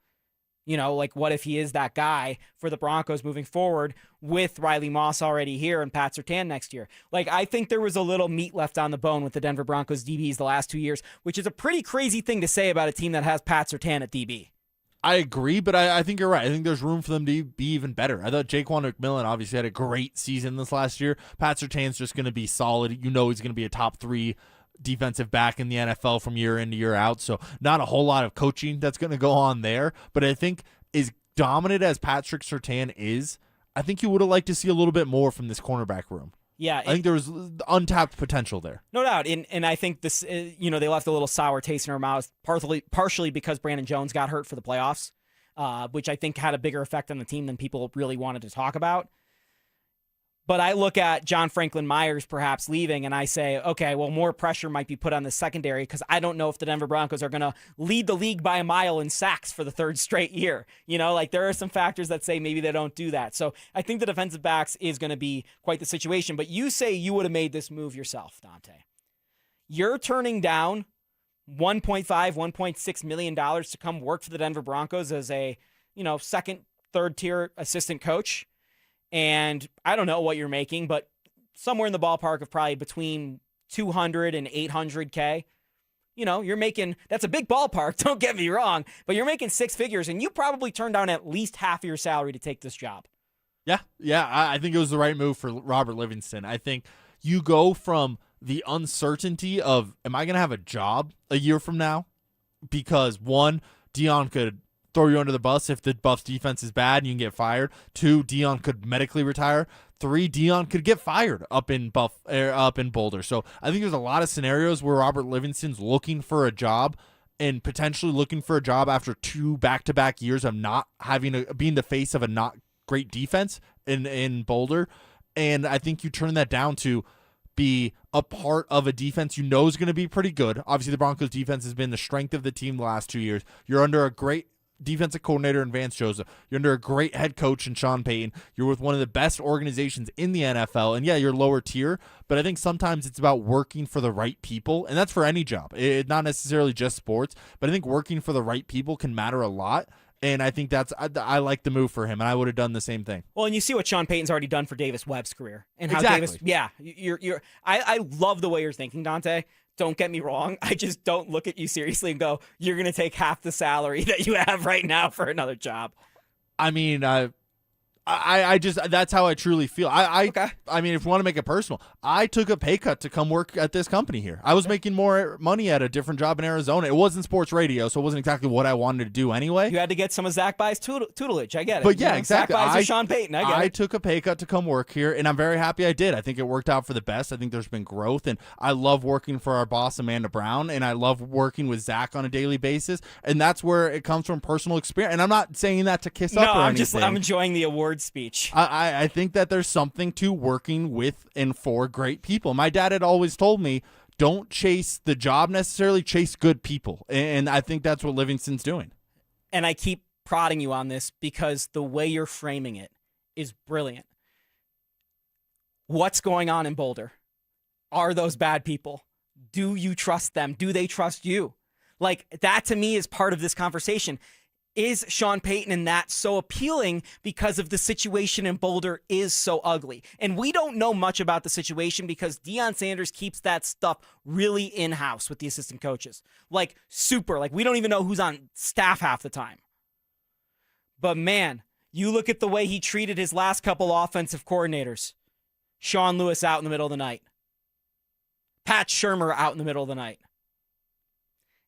What if he is that guy for the Broncos moving forward with Riley Moss already here and Pat Surtain next year? I think there was a little meat left on the bone with the Denver Broncos DBs the last 2 years, which is a pretty crazy thing to say about a team that has Pat Surtain at DB. I agree, but I think you're right. I think there's room for them to be even better. I thought Jaquan McMillan obviously had a great season this last year. Pat Surtain's just going to be solid. He's going to be a top 3 defensive back in the NFL from year in to year out. So not a whole lot of coaching that's going to go on there. But I think as dominant as Patrick Surtain is, I think you would have liked to see a little bit more from this cornerback room. Yeah, I think there was untapped potential there. No doubt. And I think this, they left a little sour taste in our mouths, partially because Brandon Jones got hurt for the playoffs, which I think had a bigger effect on the team than people really wanted to talk about. But I look at John Franklin Myers perhaps leaving, and I say, okay, well, more pressure might be put on the secondary because I don't know if the Denver Broncos are going to lead the league by a mile in sacks for the 3rd straight year. There are some factors that say maybe they don't do that. So I think the defensive backs is going to be quite the situation. But you say you would have made this move yourself, Dante. You're turning down $1.5, $1.6 million to come work for the Denver Broncos as a, 2nd, 3rd tier assistant coach. And I don't know what you're making, but somewhere in the ballpark of probably between 200 and 800K. You're making, that's a big ballpark, don't get me wrong, but you're making 6 figures, and you probably turned down at least half of your salary to take this job. Yeah, I think it was the right move for Robert Livingston. I think you go from the uncertainty of, am I going to have a job a year from now? Because 1, Dion could throw you under the bus if the Buffs defense is bad and you can get fired. 2, Dion could medically retire. 3, Dion could get fired up in Boulder. So I think there's a lot of scenarios where Robert Livingston's looking for a job and potentially looking for a job after 2 back-to-back years of not being the face of a not great defense in Boulder. And I think you turn that down to be a part of a defense is going to be pretty good. Obviously, the Broncos defense has been the strength of the team the last 2 years. You're under a great defensive coordinator in Vance Joseph. You're under a great head coach in Sean Payton. You're with one of the best organizations in the NFL. And yeah, you're lower tier, but I think sometimes it's about working for the right people. And that's for any job. It's not necessarily just sports, but I think working for the right people can matter a lot. And I think I like the move for him, and I would have done the same thing. Well, and you see what Sean Payton's already done for Davis Webb's career. And how exactly. I love the way you're thinking, Dante. Don't get me wrong. I just don't look at you seriously and go, you're going to take half the salary that you have right now for another job. I mean, I just, that's how I truly feel. Okay. I mean, if you want to make it personal, I took a pay cut to come work at this company here. I was making more money at a different job in Arizona. It wasn't sports radio, so it wasn't exactly what I wanted to do anyway. You had to get some of Zach By's tutelage. I get it. But yeah, exactly. Zach By's or Sean Payton. I get it. I took a pay cut to come work here, and I'm very happy I did. I think it worked out for the best. I think there's been growth, and I love working for our boss, Amanda Brown, and I love working with Zach on a daily basis, and that's where it comes from personal experience. And I'm not saying that to kiss up or anything. I'm enjoying the award speech. I think that there's something to working with and for great people. My dad had always told me, don't chase the job necessarily, chase good people. And I think that's what Livingston's doing. And I keep prodding you on this because the way you're framing it is brilliant. What's going on in Boulder? Are those bad people? Do you trust them? Do they trust you? Like, that to me is part of this conversation. Is Sean Payton and that so appealing because of the situation in Boulder is so ugly? And we don't know much about the situation because Deion Sanders keeps that stuff really in-house with the assistant coaches. Like, super. Like, we don't even know who's on staff half the time. But, man, you look at the way he treated his last couple offensive coordinators. Sean Lewis out in the middle of the night. Pat Shurmur out in the middle of the night.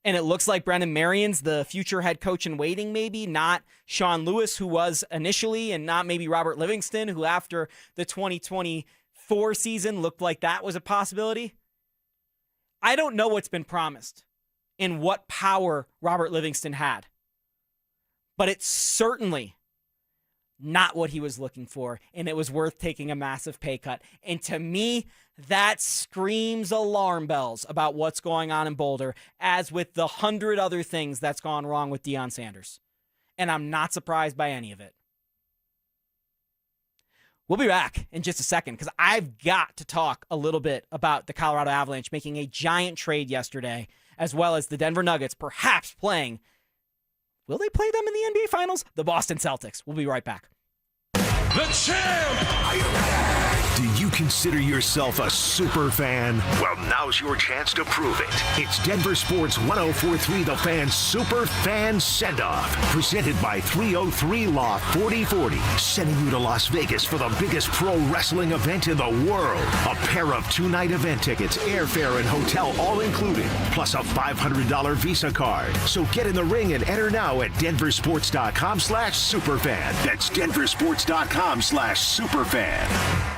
And it looks like Brendan Marion's the future head coach in waiting, maybe, not Sean Lewis, who was initially, and not maybe Robert Livingston, who after the 2024 season looked like that was a possibility. I don't know what's been promised and what power Robert Livingston had. But it's certainly not what he was looking for, and it was worth taking a massive pay cut. And to me, that screams alarm bells about what's going on in Boulder, as with the 100 other things that's gone wrong with Deion Sanders. And I'm not surprised by any of it. We'll be back in just a second because I've got to talk a little bit about the Colorado Avalanche making a giant trade yesterday, as well as the Denver Nuggets perhaps playing. Will they play them in the NBA Finals? The Boston Celtics. We'll be right back. The champ! Are you ready? Do you consider yourself a super fan? Well, now's your chance to prove it. It's Denver Sports 104.3 The Fan Super Fan Send-Off, presented by 303 Law 4040, sending you to Las Vegas for the biggest pro wrestling event in the world. A pair of 2-night event tickets, airfare, and hotel all included, plus a $500 Visa card. So get in the ring and enter now at DenverSports.com/superfan. That's DenverSports.com/superfan.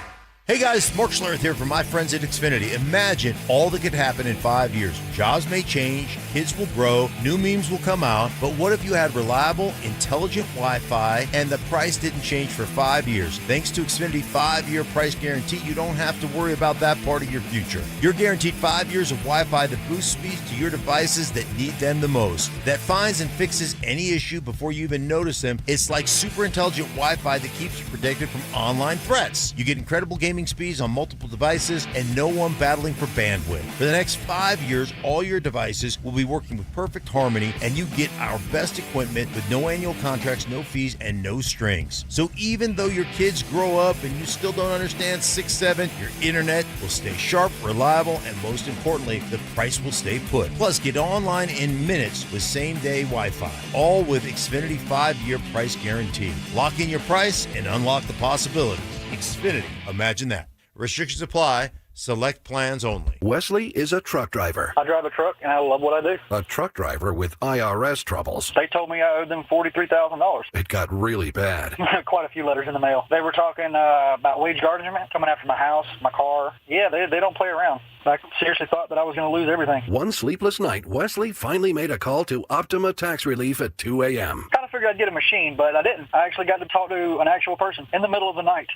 Hey guys, Mark Schlereth here from my friends at Xfinity. Imagine all that could happen in 5 years. Jobs may change, kids will grow, new memes will come out, but what if you had reliable, intelligent Wi-Fi and the price didn't change for 5 years? Thanks to Xfinity 5-year price guarantee, you don't have to worry about that part of your future. You're guaranteed 5 years of Wi-Fi that boosts speeds to your devices that need them the most, that finds and fixes any issue before you even notice them. It's like super intelligent Wi-Fi that keeps you protected from online threats. You get incredible gaming speeds on multiple devices and no one battling for bandwidth. For the next 5 years, all your devices will be working with perfect harmony, and you get our best equipment with no annual contracts, no fees, and no strings. So even though your kids grow up and you still don't understand 6-7, your internet will stay sharp, reliable, and most importantly, the price will stay put. Plus, get online in minutes with same-day Wi-Fi, all with Xfinity 5-year price guarantee. Lock in your price and unlock the possibilities. Xfinity. Imagine that. Restrictions apply. Select plans only. Wesley is a truck driver. I drive a truck, and I love what I do. A truck driver with IRS troubles. They told me I owed them $43,000. It got really bad. Quite a few letters in the mail. They were talking about wage garnishment, coming after my house, my car. Yeah, they don't play around. I seriously thought that I was going to lose everything. One sleepless night, Wesley finally made a call to Optima Tax Relief at 2 a.m. Kind of figured I'd get a machine, but I didn't. I actually got to talk to an actual person in the middle of the night.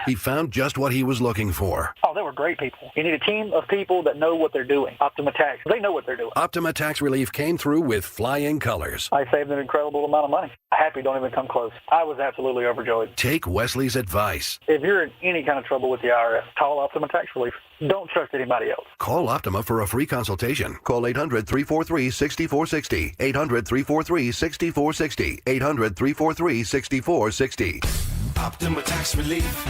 He found just what he was looking for. Oh, they were great people. You need a team of people that know what they're doing. Optima Tax, they know what they're doing. Optima Tax Relief came through with flying colors. I saved an incredible amount of money. Happy don't even come close. I was absolutely overjoyed. Take Wesley's advice. If you're in any kind of trouble with the IRS, call Optima Tax Relief. Don't trust anybody else. Call Optima for a free consultation. Call 800-343-6460. 800-343-6460. 800-343-6460. Optima Tax Relief.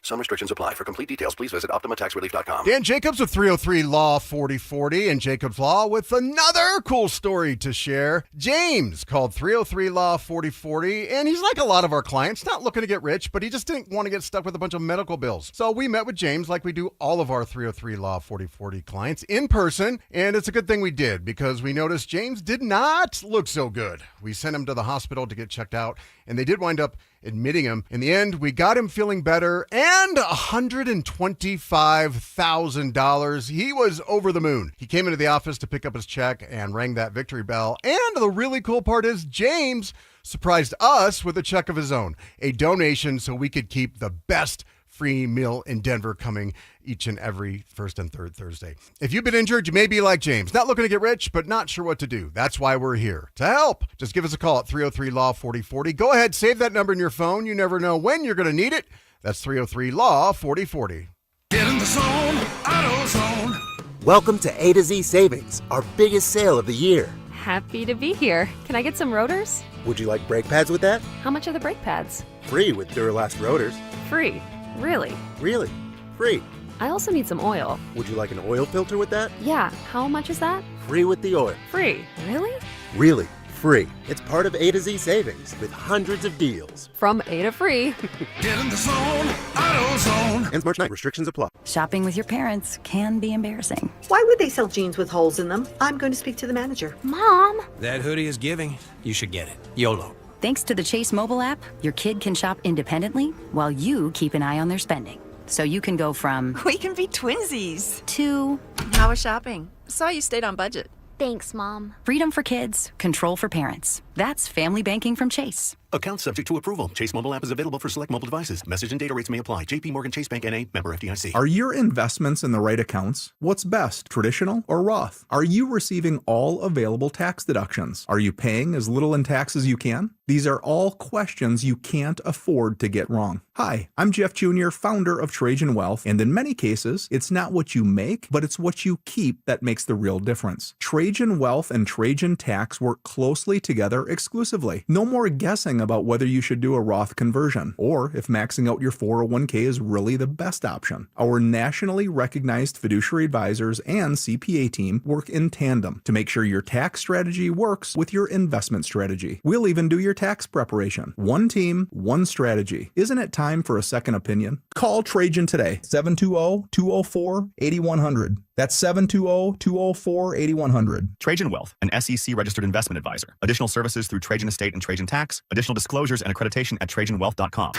Some restrictions apply. For complete details, please visit OptimaTaxRelief.com. Dan Jacobs with 303 Law 4040 and Jacobs Law with another cool story to share. James called 303 Law 4040, and he's like a lot of our clients, not looking to get rich, but he just didn't want to get stuck with a bunch of medical bills. So we met with James like we do all of our 303 Law 4040 clients in person, and it's a good thing we did because we noticed James did not look so good. We sent him to the hospital to get checked out, and they did wind up admitting him. In the end, we got him feeling better and $125,000. He was over the moon. He came into the office to pick up his check and rang that victory bell. And the really cool part is James surprised us with a check of his own, a donation so we could keep the best free meal in Denver coming each and every first and third Thursday. If you've been injured, you may be like James, not looking to get rich, but not sure what to do. That's why we're here to help. Just give us a call at 303-LAW-4040. Go ahead, save that number in your phone. You never know when you're going to need it. That's 303-LAW-4040. Get in the zone, AutoZone. Welcome to A to Z Savings, our biggest sale of the year. Happy to be here. Can I get some rotors? Would you like brake pads with that? How much are the brake pads? Free with Duralast rotors. Free. Really? Really? Free. I also need some oil. Would you like an oil filter with that? Yeah. How much is that? Free with the oil. Free. Really? Really. Free. It's part of A to Z savings with hundreds of deals. From A to free. Get in the zone. AutoZone. Ends March 9. Restrictions apply. Shopping with your parents can be embarrassing. Why would they sell jeans with holes in them? I'm going to speak to the manager. Mom! That hoodie is giving. You should get it. YOLO. Thanks to the Chase mobile app, your kid can shop independently while you keep an eye on their spending. So you can go from We can be twinsies. to How was shopping? Saw you stayed on budget. Thanks, Mom. freedom for kids, control for parents. That's family banking from Chase. Account subject to approval. Chase mobile app is available for select mobile devices. Message and data rates may apply. JP Morgan Chase Bank N.A. Member FDIC. Are your investments in the right accounts? What's best, traditional or Roth? Are you receiving all available tax deductions? Are you paying as little in tax as you can? These are all questions you can't afford to get wrong. Hi, I'm Jeff Jr., founder of Trajan Wealth, and in many cases, it's not what you make, but it's what you keep that makes the real difference. Trajan Wealth and Trajan Tax work closely together exclusively. No more guessing about whether you should do a Roth conversion, or if maxing out your 401k is really the best option. Our nationally recognized fiduciary advisors and CPA team work in tandem to make sure your tax strategy works with your investment strategy. We'll even do your tax preparation. One team, one strategy. Isn't it time for a second opinion? Call Trajan today, 720-204-8100. That's 720-204-8100. Trajan Wealth, an SEC registered investment advisor. Additional services through Trajan Estate and Trajan Tax. Additional disclosures and accreditation at TrajanWealth.com.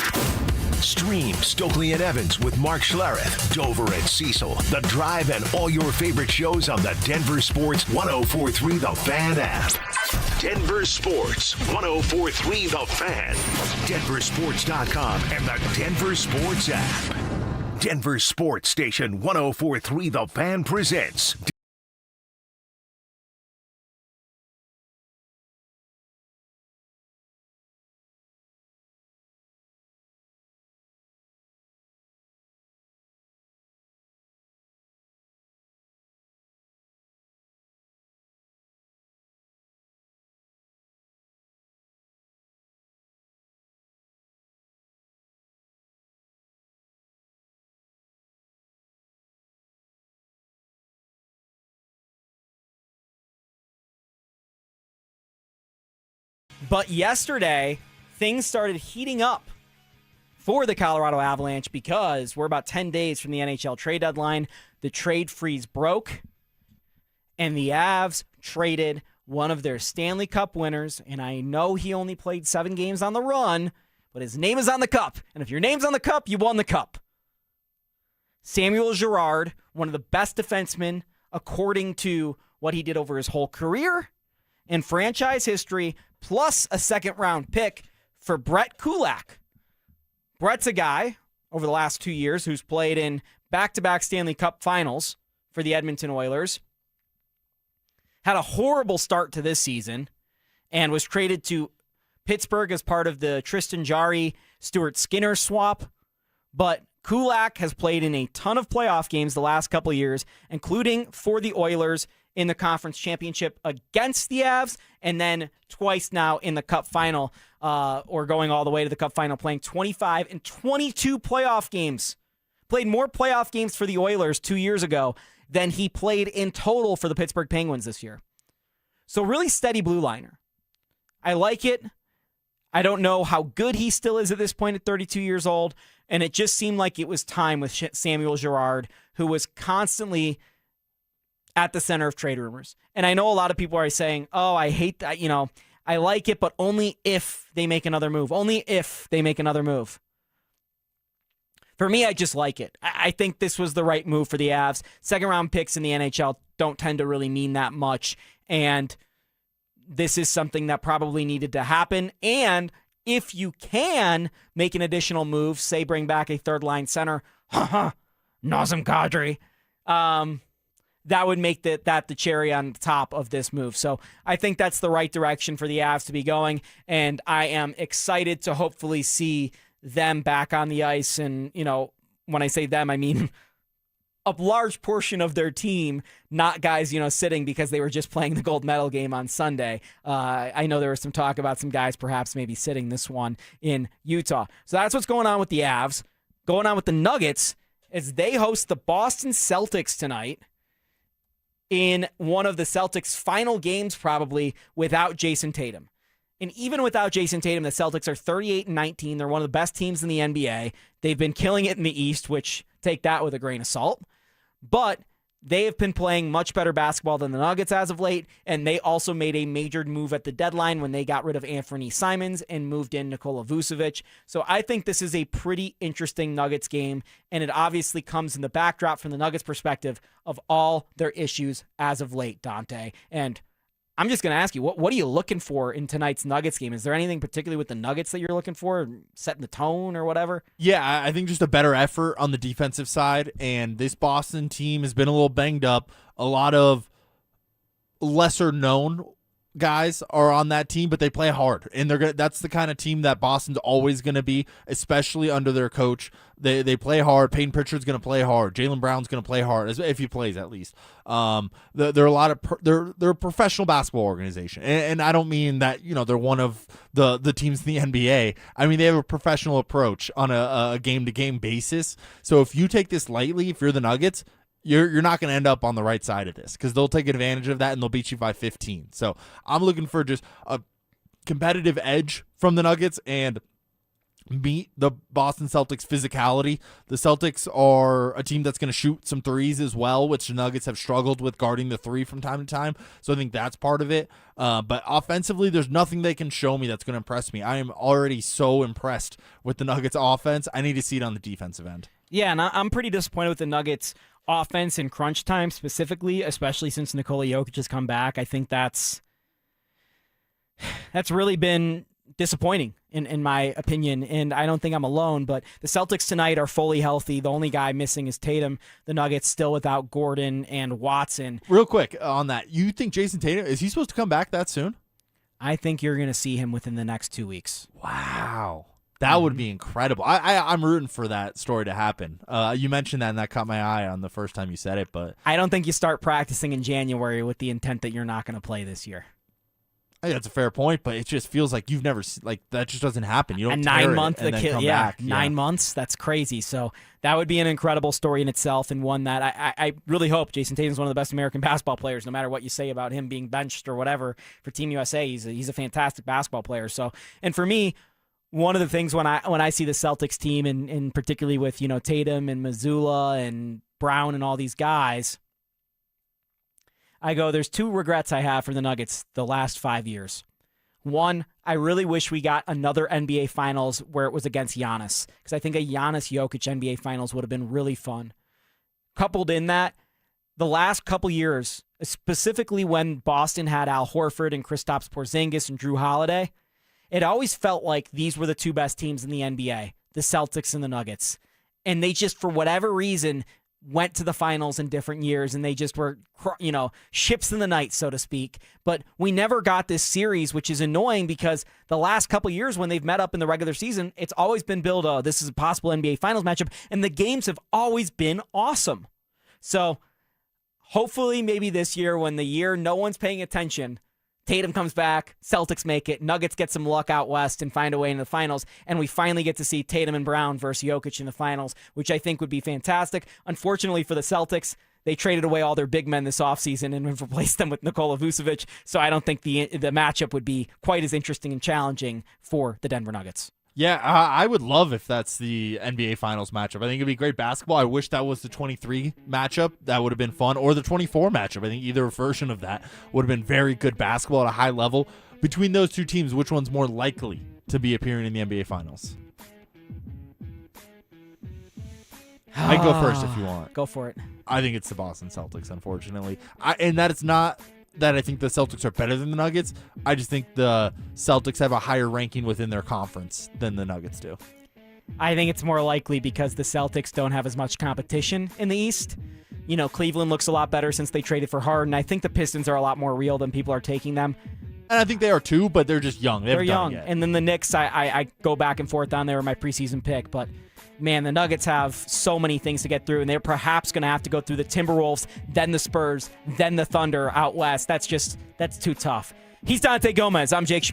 Stream Stokely and Evans with Mark Schlereth, Dover and Cecil, The Drive, and all your favorite shows on the Denver Sports 104.3 The Fan app. Denver Sports 104.3 The Fan. DenverSports.com and the Denver Sports app. Denver Sports Station 104.3 The Fan presents. But yesterday, things started heating up for the Colorado Avalanche because we're about 10 days from the NHL trade deadline. The trade freeze broke, and the Avs traded one of their Stanley Cup winners. And I know he only played 7 games on the run, but his name is on the cup. And if your name's on the cup, you won the cup. Samuel Girard, one of the best defensemen according to what he did over his whole career in franchise history, plus a second-round pick for Brett Kulak. Brett's a guy over the last 2 years who's played in back-to-back Stanley Cup finals for the Edmonton Oilers, had a horrible start to this season, and was traded to Pittsburgh as part of the Tristan Jarry, Stuart Skinner swap. But Kulak has played in a ton of playoff games the last couple of years, including for the Oilers in the conference championship against the Avs, and then twice now in the Cup final, or going all the way to the Cup final, playing 25 and 22 playoff games. Played more playoff games for the Oilers 2 years ago than he played in total for the Pittsburgh Penguins this year. So really steady blue liner. I like it. I don't know how good he still is at this point at 32 years old, and it just seemed like it was time with Samuel Girard, who was constantly at the center of trade rumors. And I know a lot of people are saying, oh, I hate that, I like it, but only if they make another move. Only if they make another move. For me, I just like it. I think this was the right move for the Avs. Second-round picks in the NHL don't tend to really mean that much, and this is something that probably needed to happen. And if you can make an additional move, say bring back a third-line center, Nazem Kadri, that would make that the cherry on top of this move. So I think that's the right direction for the Avs to be going, and I am excited to hopefully see them back on the ice. And, when I say them, I mean a large portion of their team, not guys, sitting because they were just playing the gold medal game on Sunday. I know there was some talk about some guys perhaps maybe sitting this one in Utah. So that's what's going on with the Avs. Going on with the Nuggets is they host the Boston Celtics tonight in one of the Celtics' final games probably without Jason Tatum. And even without Jason Tatum, the Celtics are 38-19. They're one of the best teams in the NBA. They've been killing it in the East, which take that with a grain of salt. But they have been playing much better basketball than the Nuggets as of late, and they also made a major move at the deadline when they got rid of Anthony Simons and moved in Nikola Vucevic. So I think this is a pretty interesting Nuggets game, and it obviously comes in the backdrop from the Nuggets' perspective of all their issues as of late, Dante. And I'm just going to ask you, what are you looking for in tonight's Nuggets game? Is there anything particularly with the Nuggets that you're looking for, setting the tone or whatever? Yeah, I think just a better effort on the defensive side, and this Boston team has been a little banged up. A lot of lesser-known guys are on that team, but they play hard, and that's the kind of team that Boston's always going to be, especially under their coach. They play hard. Payton Pritchard's going to play hard. Jaylen Brown's going to play hard, if he plays at least. They're a professional basketball organization, and I don't mean that they're one of the teams in the NBA. I mean they have a professional approach on a game-to-game basis. So if you take this lightly, if you're the Nuggets, you're not going to end up on the right side of this because they'll take advantage of that and they'll beat you by 15. So I'm looking for just a competitive edge from the Nuggets and meet the Boston Celtics physicality. The Celtics are a team that's going to shoot some threes as well, which the Nuggets have struggled with guarding the three from time to time. So I think that's part of it. But offensively, there's nothing they can show me that's going to impress me. I am already so impressed with the Nuggets offense. I need to see it on the defensive end. Yeah, and I'm pretty disappointed with the Nuggets offense in crunch time specifically, especially since Nikola Jokic has come back. I think that's really been disappointing in my opinion, and I don't think I'm alone, but the Celtics tonight are fully healthy. The only guy missing is Tatum. The Nuggets still without Gordon and Watson. Real quick on that, you think Jason Tatum, is he supposed to come back that soon? I think you're going to see him within the next 2 weeks. Wow. That would be incredible. I'm rooting for that story to happen. You mentioned that, and that caught my eye on the first time you said it. But I don't think you start practicing in January with the intent that you're not going to play this year. I think that's a fair point, but it just feels like you've never that just doesn't happen. You don't a tear 9 month it and then come back. 9 months. That's crazy. So that would be an incredible story in itself, and one that I really hope Jason Tatum is one of the best American basketball players. No matter what you say about him being benched or whatever for Team USA, he's a fantastic basketball player. So, and for me, one of the things when I see the Celtics team, and particularly with Tatum and Mazzulla and Brown and all these guys, I go, there's two regrets I have for the Nuggets the last 5 years. One, I really wish we got another NBA Finals where it was against Giannis, because I think a Giannis-Jokic NBA Finals would have been really fun. Coupled in that, the last couple years, specifically when Boston had Al Horford and Kristaps Porzingis and Drew Holiday, it always felt like these were the two best teams in the NBA, the Celtics and the Nuggets. And they just, for whatever reason, went to the finals in different years, and they just were, ships in the night, so to speak. But we never got this series, which is annoying because the last couple years when they've met up in the regular season, it's always been billed, this is a possible NBA Finals matchup, and the games have always been awesome. So hopefully maybe this year, when the year no one's paying attention, Tatum comes back, Celtics make it, Nuggets get some luck out west and find a way into the finals, and we finally get to see Tatum and Brown versus Jokic in the finals, which I think would be fantastic. Unfortunately for the Celtics, they traded away all their big men this offseason and have replaced them with Nikola Vucevic, so I don't think the matchup would be quite as interesting and challenging for the Denver Nuggets. Yeah, I would love if that's the NBA Finals matchup. I think it'd be great basketball. I wish that was the 23 matchup. That would have been fun. Or the 24 matchup. I think either version of that would have been very good basketball at a high level. Between those two teams, which one's more likely to be appearing in the NBA Finals? I can go first if you want. Go for it. I think it's the Boston Celtics, unfortunately. And that it's not that I think the Celtics are better than the Nuggets. I just think the Celtics have a higher ranking within their conference than the Nuggets do. I think it's more likely because the Celtics don't have as much competition in the East. Cleveland looks a lot better since they traded for Harden. I think the Pistons are a lot more real than people are taking them. And I think they are too, but they're just young. They're young. And then the Knicks, I go back and forth on there with my preseason pick. But man, the Nuggets have so many things to get through, and they're perhaps going to have to go through the Timberwolves, then the Spurs, then the Thunder out west. That's too tough. He's Dante Gomez. I'm Jake